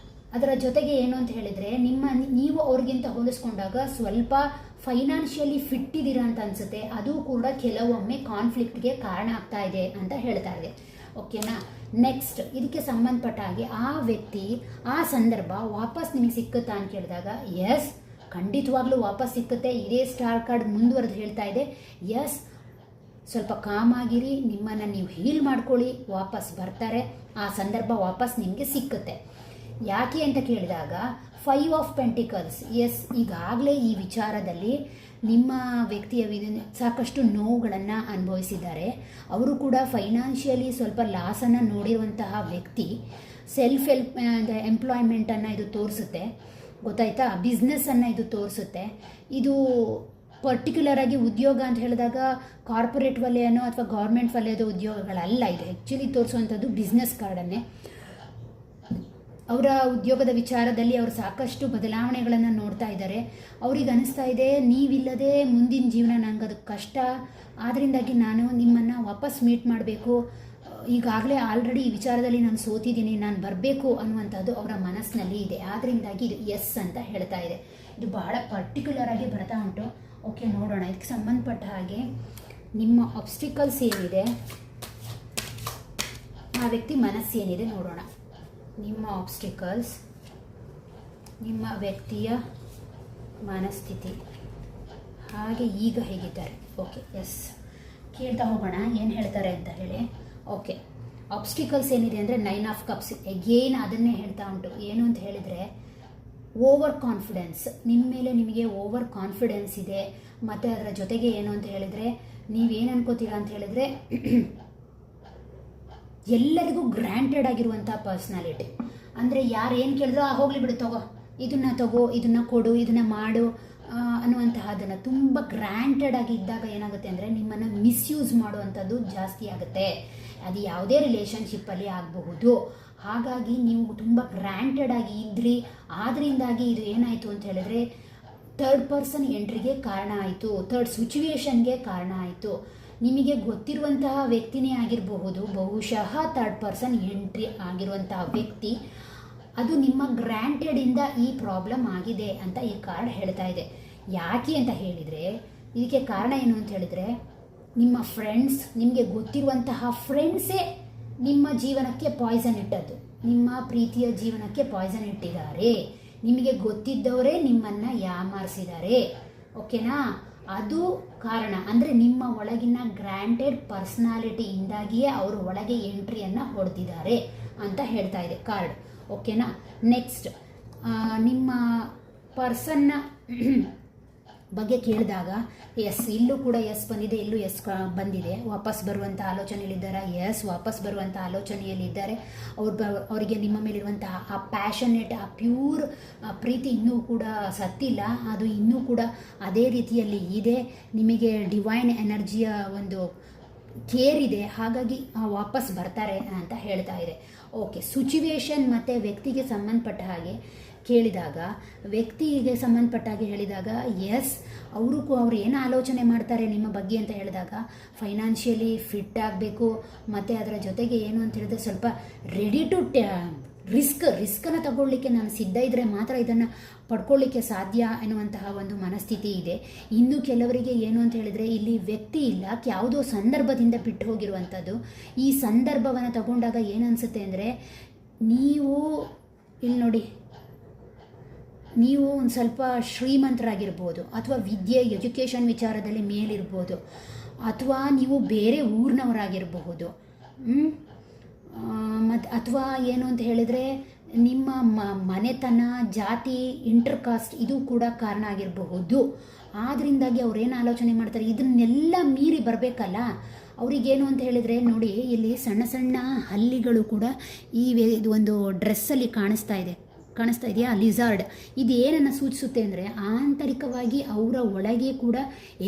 ಅದರ ಜೊತೆಗೆ ಏನು ಅಂತ ಹೇಳಿದರೆ ನೀವು ಅವ್ರಿಗಿಂತ ಹೋಲಿಸ್ಕೊಂಡಾಗ ಸ್ವಲ್ಪ ಫೈನಾನ್ಷಿಯಲಿ ಫಿಟ್ ಇದ್ದೀರಾ ಅಂತ ಅನಿಸುತ್ತೆ. ಅದು ಕೂಡ ಕೆಲವೊಮ್ಮೆ ಕಾನ್ಫ್ಲಿಕ್ಟ್ಗೆ ಕಾರಣ ಆಗ್ತಾ ಇದೆ ಅಂತ ಹೇಳ್ತಾ ಇದೆ. ಓಕೆನಾ. ನೆಕ್ಸ್ಟ್, ಇದಕ್ಕೆ ಸಂಬಂಧಪಟ್ಟ ಹಾಗೆ ಆ ವ್ಯಕ್ತಿ ಆ ಸಂದರ್ಭ ವಾಪಸ್ ನಿಮಗೆ ಸಿಕ್ಕುತ್ತಾ ಅಂತ ಕೇಳಿದಾಗ, ಎಸ್, ಖಂಡಿತವಾಗ್ಲೂ ವಾಪಸ್ ಸಿಕ್ಕುತ್ತೆ. ಇದೇ ಸ್ಟಾರ್ ಕಾರ್ಡ್ ಮುಂದುವರೆದು ಹೇಳ್ತಾ ಇದೆ. ಎಸ್, ಸ್ವಲ್ಪ ಕಾಮಾಗಿರಿ, ನಿಮ್ಮನ್ನು ನೀವು ಹೀಲ್ ಮಾಡ್ಕೊಳ್ಳಿ, ವಾಪಸ್ ಬರ್ತಾರೆ, ಆ ಸಂದರ್ಭ ವಾಪಸ್ ನಿಮಗೆ ಸಿಕ್ಕುತ್ತೆ. ಯಾಕೆ ಅಂತ ಕೇಳಿದಾಗ 5 ಆಫ್ ಪೆಂಟಿಕಲ್ಸ್. ಎಸ್, ಈಗಾಗಲೇ ಈ ವಿಚಾರದಲ್ಲಿ ನಿಮ್ಮ ವ್ಯಕ್ತಿಯ ಸಾಕಷ್ಟು ನೋವುಗಳನ್ನು ಅನುಭವಿಸಿದ್ದಾರೆ. ಅವರು ಕೂಡ ಫೈನಾನ್ಷಿಯಲಿ ಸ್ವಲ್ಪ ಲಾಸನ್ನು ನೋಡಿರುವಂತಹ ವ್ಯಕ್ತಿ. ಸೆಲ್ಫ್ ಎಂಪ್ಲಾಯ್ಮೆಂಟನ್ನು ಇದು ತೋರಿಸುತ್ತೆ, ಗೊತ್ತಾಯ್ತಾ? ಬಿಸ್ನೆಸ್ಸನ್ನು ಇದು ತೋರಿಸುತ್ತೆ. ಇದು ಪರ್ಟಿಕ್ಯುಲರ್ ಆಗಿ ಉದ್ಯೋಗ ಅಂತ ಹೇಳಿದಾಗ ಕಾರ್ಪೊರೇಟ್ ವಲಯನೋ ಅಥವಾ ಗೌರ್ಮೆಂಟ್ ವಲಯದ ಉದ್ಯೋಗಗಳಲ್ಲ. ಇದು ಆ್ಯಕ್ಚುಲಿ ತೋರಿಸುವಂಥದ್ದು ಬಿಸ್ನೆಸ್ ಕಾರ್ಡನ್ನೇ. ಅವರ ಉದ್ಯೋಗದ ವಿಚಾರದಲ್ಲಿ ಅವರು ಸಾಕಷ್ಟು ಬದಲಾವಣೆಗಳನ್ನು ನೋಡ್ತಾ ಇದ್ದಾರೆ. ಅವ್ರಿಗೆ ಅನಿಸ್ತಾ ಇದೆ, ನೀವಿಲ್ಲದೆ ಮುಂದಿನ ಜೀವನ ನಂಗೆ ಅದು ಕಷ್ಟ, ಆದ್ದರಿಂದಾಗಿ ನಾನು ನಿಮ್ಮನ್ನು ವಾಪಸ್ ಮೀಟ್ ಮಾಡಬೇಕು, ಈಗಾಗಲೇ ಆಲ್ರೆಡಿ ಈ ವಿಚಾರದಲ್ಲಿ ನಾನು ಸೋತಿದ್ದೀನಿ, ನಾನು ಬರಬೇಕು ಅನ್ನುವಂಥದ್ದು ಅವರ ಮನಸ್ಸಿನಲ್ಲಿ ಇದೆ. ಆದ್ದರಿಂದಾಗಿ ಇದು ಎಸ್ ಅಂತ ಹೇಳ್ತಾ ಇದೆ. ಇದು ಬಹಳ ಪರ್ಟಿಕ್ಯುಲರ್ ಆಗಿ ಬರ್ತಾ ಉಂಟು. ಓಕೆ, ನೋಡೋಣ ಇದಕ್ಕೆ ಸಂಬಂಧಪಟ್ಟ ಹಾಗೆ ನಿಮ್ಮ ಆಬ್ಸ್ಟಿಕಲ್ಸ್ ಏನಿದೆ, ಆ ವ್ಯಕ್ತಿ ಮನಸ್ಸು ಏನಿದೆ ನೋಡೋಣ. ನಿಮ್ಮ ಆಬ್ಸ್ಟಿಕಲ್ಸ್, ನಿಮ್ಮ ವ್ಯಕ್ತಿಯ ಮನಸ್ಥಿತಿ, ಹಾಗೆ ಈಗ ಹೇಗಿದ್ದಾರೆ. ಓಕೆ, ಎಸ್, ಕೇಳ್ತಾ ಹೋಗೋಣ ಏನು ಹೇಳ್ತಾರೆ ಅಂತ ಹೇಳಿ. ಓಕೆ, ಆಬ್ಸ್ಟಿಕಲ್ಸ್ ಏನಿದೆ ಅಂದರೆ 9 ಆಫ್ ಕಪ್ಸ್. ಎಗೇನ್ ಅದನ್ನೇ ಹೇಳ್ತಾ ಉಂಟು. ಏನು ಅಂತ ಹೇಳಿದರೆ ಓವರ್ ಕಾನ್ಫಿಡೆನ್ಸ್, ನಿಮ್ಮ ಮೇಲೆ ನಿಮಗೆ ಓವರ್ ಕಾನ್ಫಿಡೆನ್ಸ್ ಇದೆ. ಮತ್ತು ಅದರ ಜೊತೆಗೆ ಏನು ಅಂತ ಹೇಳಿದರೆ ನೀವೇನು ಅನ್ಕೋತೀರಾ ಅಂತ ಹೇಳಿದರೆ ಎಲ್ಲರಿಗೂ ಗ್ರ್ಯಾಂಟೆಡ್ ಆಗಿರುವಂಥ ಪರ್ಸ್ನಾಲಿಟಿ. ಅಂದರೆ ಯಾರು ಏನು ಕೇಳಿದ್ರು ಹೋಗಲಿ ಬಿಡು, ತಗೋ, ಇದನ್ನು ತಗೋ, ಇದನ್ನು ಕೊಡು, ಇದನ್ನು ಮಾಡು ಅನ್ನುವಂತಹದನ್ನು ತುಂಬ ಗ್ರ್ಯಾಂಟೆಡ್ ಆಗಿ ಇದ್ದಾಗ ಏನಾಗುತ್ತೆ ಅಂದರೆ ನಿಮ್ಮನ್ನು ಮಿಸ್ಯೂಸ್ ಮಾಡುವಂಥದ್ದು ಜಾಸ್ತಿ ಆಗುತ್ತೆ. ಅದು ಯಾವುದೇ ರಿಲೇಷನ್ಶಿಪ್ಪಲ್ಲಿ ಆಗಬಹುದು. ಹಾಗಾಗಿ ನೀವು ತುಂಬ ಗ್ರ್ಯಾಂಟೆಡ್ ಆಗಿ ಇದ್ರಿ. ಆದ್ದರಿಂದಾಗಿ ಇದು ಏನಾಯಿತು ಅಂತ ಹೇಳಿದ್ರೆ ಥರ್ಡ್ ಪರ್ಸನ್ ಎಂಟ್ರಿಗೆ ಕಾರಣ ಆಯಿತು, ಥರ್ಡ್ ಸಿಚುವೇಶನ್ಗೆ ಕಾರಣ ಆಯಿತು. ನಿಮಗೆ ಗೊತ್ತಿರುವಂತಹ ವ್ಯಕ್ತಿನೇ ಆಗಿರಬಹುದು, ಬಹುಶಃ ಥರ್ಡ್ ಪರ್ಸನ್ ಎಂಟ್ರಿ ಆಗಿರುವಂತಹ ವ್ಯಕ್ತಿ, ಅದು ನಿಮ್ಮ ಗ್ರ್ಯಾಂಟೆಡಿಂದ ಈ ಪ್ರಾಬ್ಲಮ್ ಆಗಿದೆ ಅಂತ ಈ ಕಾರ್ಡ್ ಹೇಳ್ತಾ ಇದೆ. ಯಾಕೆ ಅಂತ ಹೇಳಿದರೆ ಇದಕ್ಕೆ ಕಾರಣ ಏನು ಅಂತ ಹೇಳಿದರೆ ನಿಮ್ಮ ಫ್ರೆಂಡ್ಸ್, ನಿಮಗೆ ಗೊತ್ತಿರುವಂತಹ ಫ್ರೆಂಡ್ಸೇ ನಿಮ್ಮ ಜೀವನಕ್ಕೆ ಪಾಯ್ಸನ್ ಇಟ್ಟದ್ದು, ನಿಮ್ಮ ಪ್ರೀತಿಯ ಜೀವನಕ್ಕೆ ಪಾಯ್ಸನ್ ಇಟ್ಟಿದ್ದಾರೆ. ನಿಮಗೆ ಗೊತ್ತಿದ್ದವರೇ ನಿಮ್ಮನ್ನು ಯಾಮಾರಿಸಿದ್ದಾರೆ. ಓಕೆನಾ? ಅದು ಕಾರಣ. ಅಂದರೆ ನಿಮ್ಮ ಒಳಗಿನ ಗ್ರ್ಯಾಂಟೆಡ್ ಪರ್ಸ್ನಾಲಿಟಿಯಿಂದಾಗಿಯೇ ಅವರು ಒಳಗೆ ಎಂಟ್ರಿಯನ್ನು ಹೊಡೆದಿದ್ದಾರೆ ಅಂತ ಹೇಳ್ತಾ ಇದೆ ಕಾರ್ಡ್. ಓಕೆನಾ? ನೆಕ್ಸ್ಟ್, ನಿಮ್ಮ ಪರ್ಸನ್ನ ಬಗ್ಗೆ ಕೇಳಿದಾಗ ಎಸ್, ಇಲ್ಲೂ ಕೂಡ ಎಸ್ ಬಂದಿದೆ, ಇಲ್ಲೂ ಎಸ್ ಬಂದಿದೆ. ವಾಪಸ್ ಬರುವಂಥ ಆಲೋಚನೆಯಲ್ಲಿದ್ದಾರೆ. ಎಸ್, ವಾಪಸ್ ಬರುವಂಥ ಆಲೋಚನೆಯಲ್ಲಿದ್ದಾರೆ. ಅವರಿಗೆ ನಿಮ್ಮ ಮೇಲಿರುವಂತಹ ಆ ಪ್ಯಾಷನೇಟ್, ಆ ಪ್ಯೂರ್ ಪ್ರೀತಿ ಇನ್ನೂ ಕೂಡ ಸತ್ತಿಲ್ಲ, ಅದು ಇನ್ನೂ ಕೂಡ ಅದೇ ರೀತಿಯಲ್ಲಿ ಇದೆ. ನಿಮಗೆ ಡಿವೈನ್ ಎನರ್ಜಿಯ ಒಂದು ಕೇರ್ ಇದೆ. ಹಾಗಾಗಿ ವಾಪಸ್ ಬರ್ತಾರೆ ಅಂತ ಹೇಳ್ತಾ ಇದೆ. ಓಕೆ, ಸಿಚುವೇಶನ್ ಮತ್ತು ವ್ಯಕ್ತಿಗೆ ಸಂಬಂಧಪಟ್ಟ ಹಾಗೆ ಕೇಳಿದಾಗ, ವ್ಯಕ್ತಿಗೆ ಸಂಬಂಧಪಟ್ಟ ಹಾಗೆ ಹೇಳಿದಾಗ ಎಸ್, ಅವ್ರು ಏನು ಆಲೋಚನೆ ಮಾಡ್ತಾರೆ ನಿಮ್ಮ ಬಗ್ಗೆ ಅಂತ ಹೇಳಿದಾಗ ಫೈನಾನ್ಷಿಯಲಿ ಫಿಟ್ ಆಗಬೇಕು. ಮತ್ತು ಅದರ ಜೊತೆಗೆ ಏನು ಅಂತ ಹೇಳಿದ್ರೆ ಸ್ವಲ್ಪ ರೆಡಿ ಟು ರಿಸ್ಕನ್ನು ತಗೊಳ್ಳಿಕ್ಕೆ ನಾನು ಸಿದ್ಧ ಇದ್ದರೆ ಮಾತ್ರ ಇದನ್ನು ಪಡ್ಕೊಳ್ಳಿಕ್ಕೆ ಸಾಧ್ಯ ಎನ್ನುವಂತಹ ಒಂದು ಮನಸ್ಥಿತಿ ಇದೆ. ಇನ್ನು ಕೆಲವರಿಗೆ ಏನು ಅಂತ ಹೇಳಿದರೆ ಇಲ್ಲಿ ವ್ಯಕ್ತಿ ಇಲ್ಲ, ಯಾವುದೋ ಸಂದರ್ಭದಿಂದ ಬಿಟ್ಟು ಹೋಗಿರುವಂಥದ್ದು. ಈ ಸಂದರ್ಭವನ್ನು ತಗೊಂಡಾಗ ಏನು ಅನಿಸುತ್ತೆ ಅಂದರೆ ನೀವು ಇಲ್ಲಿ ನೋಡಿ, ನೀವು ಒಂದು ಸ್ವಲ್ಪ ಶ್ರೀಮಂತರಾಗಿರ್ಬೋದು, ಅಥವಾ ವಿದ್ಯೆ ಎಜುಕೇಷನ್ ವಿಚಾರದಲ್ಲಿ ಮೇಲಿರ್ಬೋದು, ಅಥವಾ ನೀವು ಬೇರೆ ಊರಿನವರಾಗಿರಬಹುದು. ಮತ್ತು ಅಥವಾ ಏನು ಅಂತ ಹೇಳಿದರೆ ನಿಮ್ಮ ಮನೆತನ, ಜಾತಿ, ಇಂಟರ್ಕಾಸ್ಟ್ ಇದು ಕೂಡ ಕಾರಣ ಆಗಿರಬಹುದು. ಆದ್ದರಿಂದಾಗಿ ಅವ್ರೇನು ಆಲೋಚನೆ ಮಾಡ್ತಾರೆ, ಇದನ್ನೆಲ್ಲ ಮೀರಿ ಬರಬೇಕಲ್ಲ. ಅವರಿಗೇನು ಅಂತ ಹೇಳಿದರೆ ನೋಡಿ, ಇಲ್ಲಿ ಸಣ್ಣ ಸಣ್ಣ ಹಲ್ಲಿಗಳು ಕೂಡ ಈ ಒಂದು ಡ್ರೆಸ್ಸಲ್ಲಿ ಕಾಣಿಸ್ತಾ ಇದೆಯಾ, ಲಿಸಾರ್ಡ್. ಇದು ಏನನ್ನು ಸೂಚಿಸುತ್ತೆ ಅಂದರೆ ಆಂತರಿಕವಾಗಿ ಅವರ ಒಳಗೆ ಕೂಡ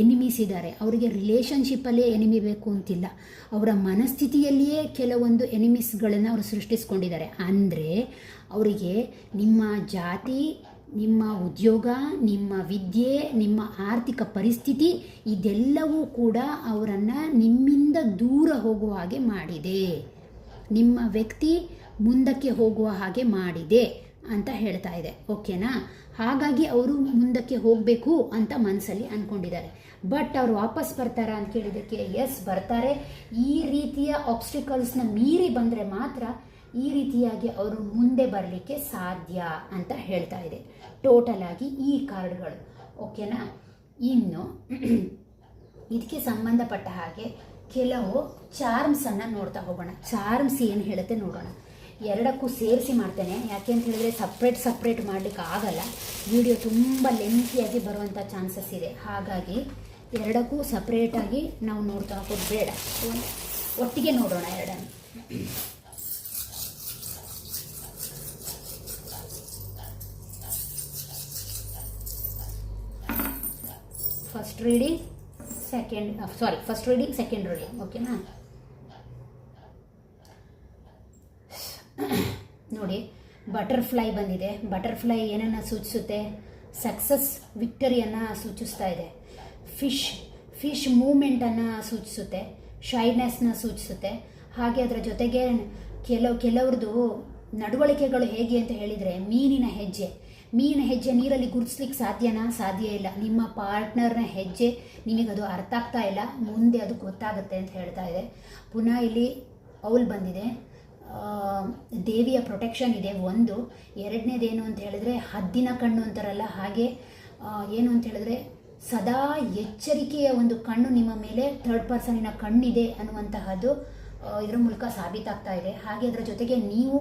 ಎನಿಮೀಸ್ ಇದ್ದಾರೆ. ಅವರಿಗೆ ರಿಲೇಷನ್ಶಿಪ್ಪಲ್ಲೇ ಎನಿಮಿ ಬೇಕು ಅಂತಿಲ್ಲ, ಅವರ ಮನಸ್ಥಿತಿಯಲ್ಲಿಯೇ ಕೆಲವೊಂದು ಎನಿಮೀಸ್ಗಳನ್ನು ಅವರು ಸೃಷ್ಟಿಸ್ಕೊಂಡಿದ್ದಾರೆ. ಅಂದರೆ ಅವರಿಗೆ ನಿಮ್ಮ ಜಾತಿ, ನಿಮ್ಮ ಉದ್ಯೋಗ, ನಿಮ್ಮ ವಿದ್ಯೆ, ನಿಮ್ಮ ಆರ್ಥಿಕ ಪರಿಸ್ಥಿತಿ ಇದೆಲ್ಲವೂ ಕೂಡ ಅವರನ್ನು ನಿಮ್ಮಿಂದ ದೂರ ಹೋಗುವ ಹಾಗೆ ಮಾಡಿದೆ, ನಿಮ್ಮ ವ್ಯಕ್ತಿ ಮುಂದಕ್ಕೆ ಹೋಗುವ ಹಾಗೆ ಮಾಡಿದೆ ಅಂತ ಹೇಳ್ತಾ ಇದೆ. ಓಕೆನಾ? ಹಾಗಾಗಿ ಅವರು ಮುಂದಕ್ಕೆ ಹೋಗಬೇಕು ಅಂತ ಮನಸ್ಸಲ್ಲಿ ಅಂದ್ಕೊಂಡಿದ್ದಾರೆ. ಬಟ್ ಅವ್ರು ವಾಪಸ್ ಬರ್ತಾರಾ ಅಂತ ಕೇಳಿದ್ದಕ್ಕೆ ಎಸ್, ಬರ್ತಾರೆ. ಈ ರೀತಿಯ ಆಬ್ಸ್ಟಿಕಲ್ಸ್ನ ಮೀರಿ ಬಂದರೆ ಮಾತ್ರ ಈ ರೀತಿಯಾಗಿ ಅವರು ಮುಂದೆ ಬರಲಿಕ್ಕೆ ಸಾಧ್ಯ ಅಂತ ಹೇಳ್ತಾ ಇದೆ ಟೋಟಲ್ ಆಗಿ ಈ ಕಾರ್ಡ್ಗಳು. ಓಕೆನಾ? ಇನ್ನು ಇದಕ್ಕೆ ಸಂಬಂಧಪಟ್ಟ ಹಾಗೆ ಕೆಲವು ಚಾರ್ಮ್ಸನ್ನು ನೋಡ್ತಾ ಹೋಗೋಣ. ಚಾರ್ಮ್ಸ್ ಏನು ಹೇಳುತ್ತೆ ನೋಡೋಣ. ಎರಡಕ್ಕೂ ಸೇರಿಸಿ ಮಾಡ್ತೇನೆ, ಯಾಕೆ ಅಂತ ಹೇಳಿದ್ರೆ ಸಪ್ರೇಟ್ ಮಾಡಲಿಕ್ಕೆ ಆಗಲ್ಲ, ವಿಡಿಯೋ ತುಂಬ ಲೆಂತಿಯಾಗಿ ಬರುವಂಥ ಚಾನ್ಸಸ್ ಇದೆ. ಹಾಗಾಗಿ ಎರಡಕ್ಕೂ ಸಪ್ರೇಟಾಗಿ ನಾವು ನೋಡ್ತಾ ಹೋಗೋದು ಬೇಡ, ಒಟ್ಟಿಗೆ ನೋಡೋಣ ಎರಡನ್ನು. First reading second reading. ಓಕೆನಾ? ನೋಡಿ, ಬಟರ್ಫ್ಲೈ ಬಂದಿದೆ. ಬಟರ್ಫ್ಲೈ ಏನನ್ನು ಸೂಚಿಸುತ್ತೆ? ಸಕ್ಸಸ್, ವಿಕ್ಟರಿಯನ್ನು ಸೂಚಿಸ್ತಾ ಇದೆ. ಫಿಶ್ ಮೂಮೆಂಟನ್ನು ಸೂಚಿಸುತ್ತೆ, ಶೈನೆಸ್ನ ಸೂಚಿಸುತ್ತೆ. ಹಾಗೆ ಅದರ ಜೊತೆಗೆ ಕೆಲವ್ರದ್ದು ನಡವಳಿಕೆಗಳು ಹೇಗೆ ಅಂತ ಹೇಳಿದರೆ ಮೀನಿನ ಹೆಜ್ಜೆ ನೀರಲ್ಲಿ ಗುರುತಿಸ್ಲಿಕ್ಕೆ ಸಾಧ್ಯ ಇಲ್ಲ. ನಿಮ್ಮ ಪಾರ್ಟ್ನರ್ನ ಹೆಜ್ಜೆ ನಿಮಗದು ಅರ್ಥ ಆಗ್ತಾ ಇಲ್ಲ, ಮುಂದೆ ಅದು ಗೊತ್ತಾಗುತ್ತೆ ಅಂತ ಹೇಳ್ತಾ ಇದೆ. ಪುನಃ ಇಲ್ಲಿ ಅವಳು ಬಂದಿದೆ, ದೇವಿಯ ಪ್ರೊಟೆಕ್ಷನ್ ಇದೆ ಒಂದು. ಎರಡನೇದೇನು ಅಂತ ಹೇಳಿದ್ರೆ ಹದ್ದಿನ ಕಣ್ಣು ಅಂತಾರಲ್ಲ ಹಾಗೆ, ಏನು ಅಂತ ಹೇಳಿದ್ರೆ ಸದಾ ಎಚ್ಚರಿಕೆಯ ಒಂದು ಕಣ್ಣು ನಿಮ್ಮ ಮೇಲೆ, ಥರ್ಡ್ ಪರ್ಸನಿನ ಕಣ್ಣಿದೆ ಅನ್ನುವಂತಹದ್ದು ಇದರ ಮೂಲಕ ಸಾಬೀತಾಗ್ತಾ ಇದೆ. ಹಾಗೆ ಅದರ ಜೊತೆಗೆ ನೀವು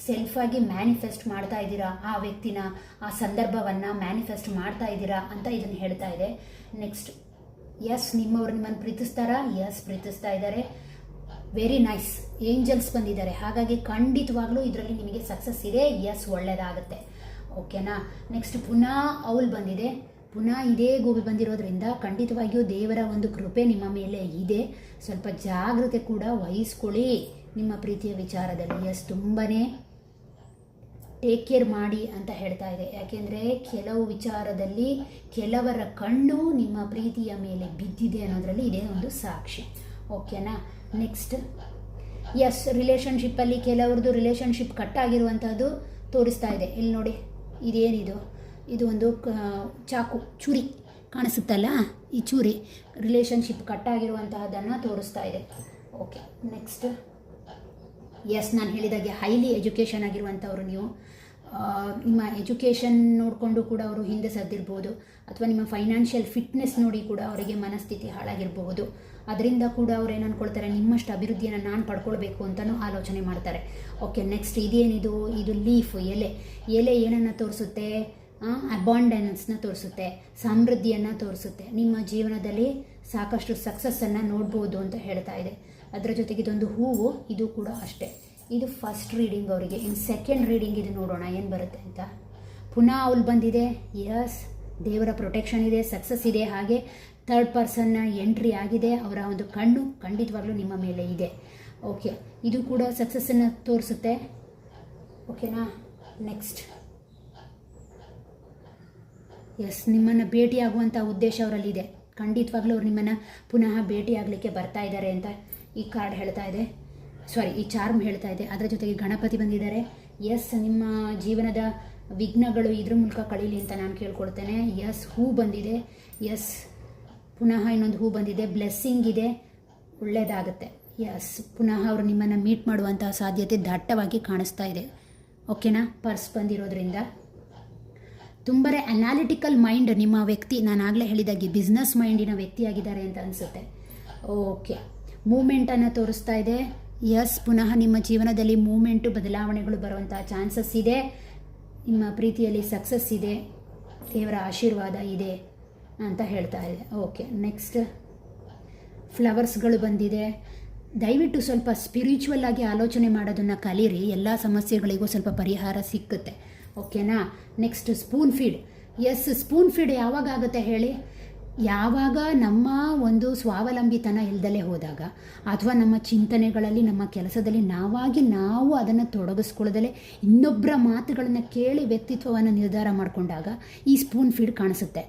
ಸೆಲ್ಫಾಗಿ ಮ್ಯಾನಿಫೆಸ್ಟ್ ಮಾಡ್ತಾ ಇದ್ದೀರಾ, ಆ ವ್ಯಕ್ತಿನ, ಆ ಸಂದರ್ಭವನ್ನು ಮ್ಯಾನಿಫೆಸ್ಟ್ ಮಾಡ್ತಾ ಇದ್ದೀರಾ ಅಂತ ಇದನ್ನು ಹೇಳ್ತಾ ಇದೆ. ನೆಕ್ಸ್ಟ್, ಎಸ್ ನಿಮ್ಮವ್ರು ನಿಮ್ಮನ್ನು ಪ್ರೀತಿಸ್ತಾರಾ? ಎಸ್ ಪ್ರೀತಿಸ್ತಾ ಇದ್ದಾರೆ. ವೆರಿ ನೈಸ್, ಏಂಜಲ್ಸ್ ಬಂದಿದ್ದಾರೆ, ಹಾಗಾಗಿ ಖಂಡಿತವಾಗ್ಲೂ ಇದರಲ್ಲಿ ನಿಮಗೆ ಸಕ್ಸಸ್ ಇದೆ. ಎಸ್ ಒಳ್ಳೆಯದಾಗುತ್ತೆ. ಓಕೆನಾ. ನೆಕ್ಸ್ಟ್ ಪುನಃ ಅವಳು ಬಂದಿದೆ, ಪುನಃ ಇದೇ ಗೋಬಿ ಬಂದಿರೋದ್ರಿಂದ ಖಂಡಿತವಾಗಿಯೂ ದೇವರ ಒಂದು ಕೃಪೆ ನಿಮ್ಮ ಮೇಲೆ ಇದೆ. ಸ್ವಲ್ಪ ಜಾಗ್ರತೆ ಕೂಡ ವಹಿಸ್ಕೊಳ್ಳಿ ನಿಮ್ಮ ಪ್ರೀತಿಯ ವಿಚಾರದಲ್ಲಿ. ಎಸ್ ತುಂಬಾ ಟೇಕ್ ಕೇರ್ ಮಾಡಿ ಅಂತ ಹೇಳ್ತಾ ಇದೆ. ಯಾಕೆಂದರೆ ಕೆಲವು ವಿಚಾರದಲ್ಲಿ ಕೆಲವರ ಕಣ್ಣು ನಿಮ್ಮ ಪ್ರೀತಿಯ ಮೇಲೆ ಬಿದ್ದಿದೆ ಅನ್ನೋದರಲ್ಲಿ ಇದೇ ಒಂದು ಸಾಕ್ಷಿ. ಓಕೆನಾ. ನೆಕ್ಸ್ಟ್, ಎಸ್ ರಿಲೇಷನ್ಶಿಪ್ಪಲ್ಲಿ ಕೆಲವ್ರದ್ದು ರಿಲೇಷನ್ಶಿಪ್ ಕಟ್ ಆಗಿರುವಂಥದ್ದು ತೋರಿಸ್ತಾ ಇದೆ. ಇಲ್ಲಿ ನೋಡಿ, ಇದೇನಿದು, ಇದು ಒಂದು ಚೂರಿ ಕಾಣಿಸುತ್ತಲ್ಲ, ಈ ಚೂರಿ ರಿಲೇಷನ್ಶಿಪ್ ಕಟ್ ಆಗಿರುವಂತಹದ್ದನ್ನು ತೋರಿಸ್ತಾ ಇದೆ. ಓಕೆ. ನೆಕ್ಸ್ಟ್, ಎಸ್ ನಾನು ಹೇಳಿದಾಗೆ ಹೈಲಿ ಎಜುಕೇಷನ್ ಆಗಿರುವಂಥವ್ರು ನೀವು, ನಿಮ್ಮ ಎಜುಕೇಷನ್ ನೋಡಿಕೊಂಡು ಕೂಡ ಅವರು ಹಿಂದೆ ಸದ್ದಿರ್ಬೋದು, ಅಥವಾ ನಿಮ್ಮ ಫೈನಾನ್ಷಿಯಲ್ ಫಿಟ್ನೆಸ್ ನೋಡಿ ಕೂಡ ಅವರಿಗೆ ಮನಸ್ಥಿತಿ ಹಾಳಾಗಿರಬಹುದು. ಅದರಿಂದ ಕೂಡ ಅವ್ರು ಏನು ಅಂದ್ಕೊಳ್ತಾರೆ, ನಿಮ್ಮಷ್ಟು ಅಭಿವೃದ್ಧಿಯನ್ನು ನಾನು ಪಡ್ಕೊಳ್ಬೇಕು ಅಂತಲೂ ಆಲೋಚನೆ ಮಾಡ್ತಾರೆ. ಓಕೆ. ನೆಕ್ಸ್ಟ್, ಇದೇನಿದು, ಇದು ಲೀಫ್, ಎಲೆ ಏನನ್ನು ತೋರಿಸುತ್ತೆ? ಅಬಾಂಡೆನ್ಸ್ನ ತೋರಿಸುತ್ತೆ, ಸಮೃದ್ಧಿಯನ್ನು ತೋರಿಸುತ್ತೆ. ನಿಮ್ಮ ಜೀವನದಲ್ಲಿ ಸಾಕಷ್ಟು ಸಕ್ಸಸ್ಸನ್ನು ನೋಡ್ಬೋದು ಅಂತ ಹೇಳ್ತಾ ಇದೆ. ಅದರ ಜೊತೆಗೆ ಇದೊಂದು ಹೂವು, ಇದು ಕೂಡ ಅಷ್ಟೇ. ಇದು ಫಸ್ಟ್ ರೀಡಿಂಗ್ ಅವರಿಗೆ. ಇನ್ನು ಸೆಕೆಂಡ್ ರೀಡಿಂಗ್ ಇದು ನೋಡೋಣ ಏನು ಬರುತ್ತೆ ಅಂತ. ಪುನಃ ಅವಳು ಬಂದಿದೆ. ಎಸ್ ದೇವರ ಪ್ರೊಟೆಕ್ಷನ್ ಇದೆ, ಸಕ್ಸಸ್ ಇದೆ. ಹಾಗೆ ಥರ್ಡ್ ಪರ್ಸನ್ನ ಎಂಟ್ರಿ ಆಗಿದೆ, ಅವರ ಒಂದು ಕಣ್ಣು ಖಂಡಿತವಾಗ್ಲೂ ನಿಮ್ಮ ಮೇಲೆ ಇದೆ. ಓಕೆ, ಇದು ಕೂಡ ಸಕ್ಸಸ್ಸನ್ನು ತೋರಿಸುತ್ತೆ. ಓಕೆನಾ. ನೆಕ್ಸ್ಟ್, ಎಸ್ ನಿಮ್ಮನ್ನು ಭೇಟಿಯಾಗುವಂಥ ಉದ್ದೇಶ ಅವರಲ್ಲಿದೆ. ಖಂಡಿತವಾಗ್ಲೂ ಅವ್ರು ನಿಮ್ಮನ್ನು ಪುನಃ ಭೇಟಿಯಾಗಲಿಕ್ಕೆ ಬರ್ತಾ ಇದ್ದಾರೆ ಅಂತ ಈ ಕಾರ್ಡ್ ಹೇಳ್ತಾ ಇದೆ, ಈ ಚಾರ್ಮ್ ಹೇಳ್ತಾ ಇದೆ. ಅದರ ಜೊತೆಗೆ ಗಣಪತಿ ಬಂದಿದ್ದಾರೆ. ಎಸ್ ನಿಮ್ಮ ಜೀವನದ ವಿಘ್ನಗಳು ಇದ್ರ ಮೂಲಕ ಕಳೀಲಿ ಅಂತ ನಾನು ಕೇಳ್ಕೊಳ್ತೇನೆ. ಎಸ್ ಹೂ ಬಂದಿದೆ. ಎಸ್ ಪುನಃ ಇನ್ನೊಂದು ಹೂ ಬಂದಿದೆ. ಬ್ಲೆಸ್ಸಿಂಗ್ ಇದೆ, ಒಳ್ಳೆಯದಾಗುತ್ತೆ. ಎಸ್ ಪುನಃ ಅವರು ನಿಮ್ಮನ್ನು ಮೀಟ್ ಮಾಡುವಂತಹ ಸಾಧ್ಯತೆ ದಟ್ಟವಾಗಿ ಕಾಣಿಸ್ತಾ ಇದೆ. ಓಕೆನಾ. ಪರ್ಸ್ ಬಂದಿರೋದ್ರಿಂದ ತುಂಬಾ ಅನಾಲಿಟಿಕಲ್ ಮೈಂಡ್ ನಿಮ್ಮ ವ್ಯಕ್ತಿ, ನಾನು ಆಗಲೇ ಹೇಳಿದಾಗೆ ಬಿಸ್ನೆಸ್ ಮೈಂಡಿನ ವ್ಯಕ್ತಿಯಾಗಿದ್ದಾರೆ ಅಂತ ಅನಿಸುತ್ತೆ. ಓಕೆ. ಮೂಮೆಂಟನ್ನು ತೋರಿಸ್ತಾ ಇದೆ. ಎಸ್ ಪುನಃ ನಿಮ್ಮ ಜೀವನದಲ್ಲಿ ಮೂಮೆಂಟು, ಬದಲಾವಣೆಗಳು ಬರುವಂಥ ಚಾನ್ಸಸ್ ಇದೆ. ನಿಮ್ಮ ಪ್ರೀತಿಯಲ್ಲಿ ಸಕ್ಸಸ್ ಇದೆ, ದೇವರ ಆಶೀರ್ವಾದ ಇದೆ ಅಂತ ಹೇಳ್ತಾ ಇದೆ. ಓಕೆ. ನೆಕ್ಸ್ಟ್, ಫ್ಲವರ್ಸ್ಗಳು ಬಂದಿದೆ. ದಯವಿಟ್ಟು ಸ್ವಲ್ಪ ಸ್ಪಿರಿಚುವಲ್ ಆಗಿ ಆಲೋಚನೆ ಮಾಡೋದನ್ನು ಕಲೀರಿ, ಎಲ್ಲ ಸಮಸ್ಯೆಗಳಿಗೂ ಸ್ವಲ್ಪ ಪರಿಹಾರ ಸಿಕ್ಕುತ್ತೆ. ಓಕೆನಾ. Next, spoon feed. Yes spoon feed ಯಾವಾಗ ಆಗುತ್ತೆ ಹೇಳಿ? ಯಾವಾಗ ನಮ್ಮ ಒಂದು ಸ್ವಾವಲಂಬಿತನ ಇಲ್ದಲೇ ಹೋದಾಗ, ಅಥವಾ ನಮ್ಮ ಚಿಂತನೆಗಳಲ್ಲಿ, ನಮ್ಮ ಕೆಲಸದಲ್ಲಿ ನಾವು ಅದನ್ನು ತೊಡಗಿಸ್ಕೊಳ್ಳದಲೇ ಇನ್ನೊಬ್ಬರ ಮಾತುಗಳನ್ನು ಕೇಳಿ ವ್ಯಕ್ತಿತ್ವವನ್ನು ನಿರ್ಧಾರ ಮಾಡಿಕೊಂಡಾಗ ಈ ಸ್ಪೂನ್ ಫೀಡ್ ಕಾಣಿಸುತ್ತೆ.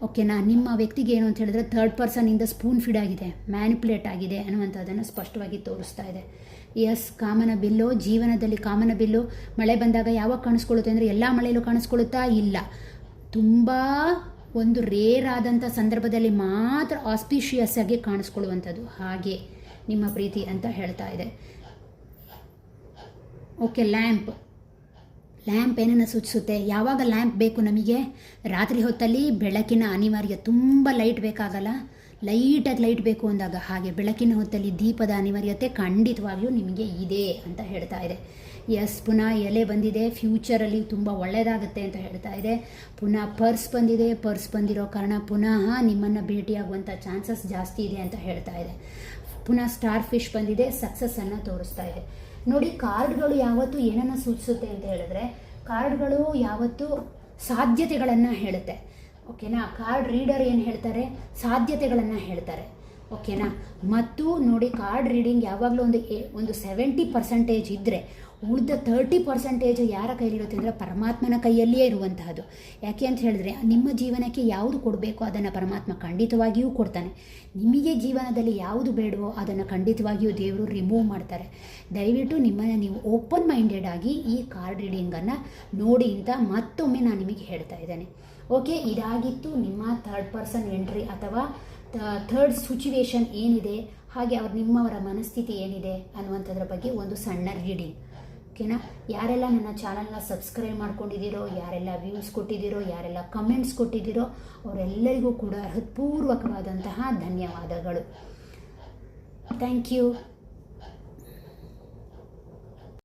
ಓಕೆನಾ. ನಿಮ್ಮ ವ್ಯಕ್ತಿಗೆ ಏನು ಅಂತ ಹೇಳಿದ್ರೆ ಥರ್ಡ್ ಪರ್ಸನಿಂದ ಸ್ಪೂನ್ ಫೀಡ್ ಆಗಿದೆ, ಮ್ಯಾನಿಪುಲೇಟ್ ಆಗಿದೆ ಅನ್ನುವಂಥದ್ದನ್ನು ಸ್ಪಷ್ಟವಾಗಿ ತೋರಿಸ್ತಾ ಇದೆ. ಎಸ್ ಕಾಮನ ಬಿಲ್ಲು. ಜೀವನದಲ್ಲಿ ಕಾಮನ ಬಿಲ್ಲು ಮಳೆ ಬಂದಾಗ ಯಾವಾಗ ಕಾಣಿಸ್ಕೊಳ್ಳುತ್ತೆ ಅಂದರೆ ಎಲ್ಲ ಮಳೆಯಲ್ಲೂ ಕಾಣಿಸ್ಕೊಳ್ಳುತ್ತಾ ಇಲ್ಲ, ತುಂಬ ಒಂದು ರೇರ್ ಆದಂಥ ಸಂದರ್ಭದಲ್ಲಿ ಮಾತ್ರ ಆಸ್ಪಿಷಿಯಸ್ ಆಗಿ ಕಾಣಿಸ್ಕೊಳ್ಳುವಂಥದ್ದು. ಹಾಗೆ ನಿಮ್ಮ ಪ್ರೀತಿ ಅಂತ ಹೇಳ್ತಾ ಇದೆ. ಓಕೆ. ಲ್ಯಾಂಪ್ ಏನನ್ನು ಸೂಚಿಸುತ್ತೆ? ಯಾವಾಗ ಲ್ಯಾಂಪ್ ಬೇಕು ನಮಗೆ? ರಾತ್ರಿ ಹೊತ್ತಲ್ಲಿ ಬೆಳಕಿನ ಅನಿವಾರ್ಯ, ತುಂಬ ಲೈಟ್ ಬೇಕಾಗಲ್ಲ, ಲೈಟಾಗಿ ಲೈಟ್ ಬೇಕು ಅಂದಾಗ. ಹಾಗೆ ಬೆಳಕಿನ ಹೊತ್ತಲ್ಲಿ ದೀಪದ ಅನಿವಾರ್ಯತೆ ಖಂಡಿತವಾಗಿಯೂ ನಿಮಗೆ ಇದೆ ಅಂತ ಹೇಳ್ತಾ ಇದೆ. ಎಸ್ ಪುನಃ ಎಲೆ ಬಂದಿದೆ, ಫ್ಯೂಚರಲ್ಲಿ ತುಂಬ ಒಳ್ಳೆಯದಾಗುತ್ತೆ ಅಂತ ಹೇಳ್ತಾ ಇದೆ. ಪುನಃ ಪರ್ಸ್ ಬಂದಿದೆ. ಪರ್ಸ್ ಬಂದಿರೋ ಕಾರಣ ಪುನಃ ನಿಮ್ಮನ್ನು ಭೇಟಿಯಾಗುವಂಥ ಚಾನ್ಸಸ್ ಜಾಸ್ತಿ ಇದೆ ಅಂತ ಹೇಳ್ತಾ ಇದೆ. ಪುನಃ ಸ್ಟಾರ್ ಫಿಶ್ ಬಂದಿದೆ, ಸಕ್ಸಸ್ಸನ್ನು ತೋರಿಸ್ತಾ ಇದೆ. ನೋಡಿ, ಕಾರ್ಡ್ಗಳು ಯಾವತ್ತೂ ಏನನ್ನು ಸೂಚಿಸುತ್ತೆ ಅಂತ ಹೇಳಿದ್ರೆ, ಕಾರ್ಡ್ಗಳು ಯಾವತ್ತೂ ಸಾಧ್ಯತೆಗಳನ್ನು ಹೇಳುತ್ತೆ. ಓಕೆನಾ. ಕಾರ್ಡ್ ರೀಡರ್ ಏನು ಹೇಳ್ತಾರೆ? ಸಾಧ್ಯತೆಗಳನ್ನು ಹೇಳ್ತಾರೆ. ಓಕೆನಾ. ಮತ್ತು ನೋಡಿ, ಕಾರ್ಡ್ ರೀಡಿಂಗ್ ಯಾವಾಗಲೂ ಒಂದು 70% ಇದ್ದರೆ ಉಳಿದ 30% ಯಾರ ಕೈಲಿರುತ್ತೆ ಅಂದರೆ ಪರಮಾತ್ಮನ ಕೈಯಲ್ಲಿಯೇ ಇರುವಂತಹದ್ದು. ಯಾಕೆ ಅಂತ ಹೇಳಿದ್ರೆ ನಿಮ್ಮ ಜೀವನಕ್ಕೆ ಯಾವುದು ಕೊಡಬೇಕೋ ಅದನ್ನು ಪರಮಾತ್ಮ ಖಂಡಿತವಾಗಿಯೂ ಕೊಡ್ತಾನೆ. ನಿಮಗೆ ಜೀವನದಲ್ಲಿ ಯಾವುದು ಬೇಡವೋ ಅದನ್ನು ಖಂಡಿತವಾಗಿಯೂ ದೇವರು ರಿಮೂವ್ ಮಾಡ್ತಾರೆ. ದಯವಿಟ್ಟು ನಿಮ್ಮನ್ನು ನೀವು ಓಪನ್ ಮೈಂಡೆಡ್ ಆಗಿ ಈ ಕಾರ್ಡ್ ರೀಡಿಂಗನ್ನು ನೋಡಿ ಅಂತ ಮತ್ತೊಮ್ಮೆ ನಾನು ನಿಮಗೆ ಹೇಳ್ತಾ ಇದ್ದೇನೆ. ಓಕೆ, ಇದಾಗಿತ್ತು ನಿಮ್ಮ 3rd ಪರ್ಸನ್ ಎಂಟ್ರಿ ಅಥವಾ 3rd ಸಿಚುವೇಶನ್ ಏನಿದೆ, ಹಾಗೆ ನಿಮ್ಮವರ ಮನಸ್ಥಿತಿ ಏನಿದೆ ಅನ್ನುವಂಥದ್ರ ಬಗ್ಗೆ ಒಂದು ಸಣ್ಣ ರೀಡಿಂಗ್. ಓಕೆನಾ? ಯಾರೆಲ್ಲ ನನ್ನ ಚಾನಲ್ನ ಸಬ್ಸ್ಕ್ರೈಬ್ ಮಾಡ್ಕೊಂಡಿದ್ದೀರೋ, ಯಾರೆಲ್ಲ ವ್ಯೂಸ್ ಕೊಟ್ಟಿದ್ದೀರೋ, ಯಾರೆಲ್ಲ ಕಮೆಂಟ್ಸ್ ಕೊಟ್ಟಿದ್ದೀರೋ ಅವರೆಲ್ಲರಿಗೂ ಕೂಡ ಹೃತ್ಪೂರ್ವಕವಾದಂತಹ ಧನ್ಯವಾದಗಳು. Thank you.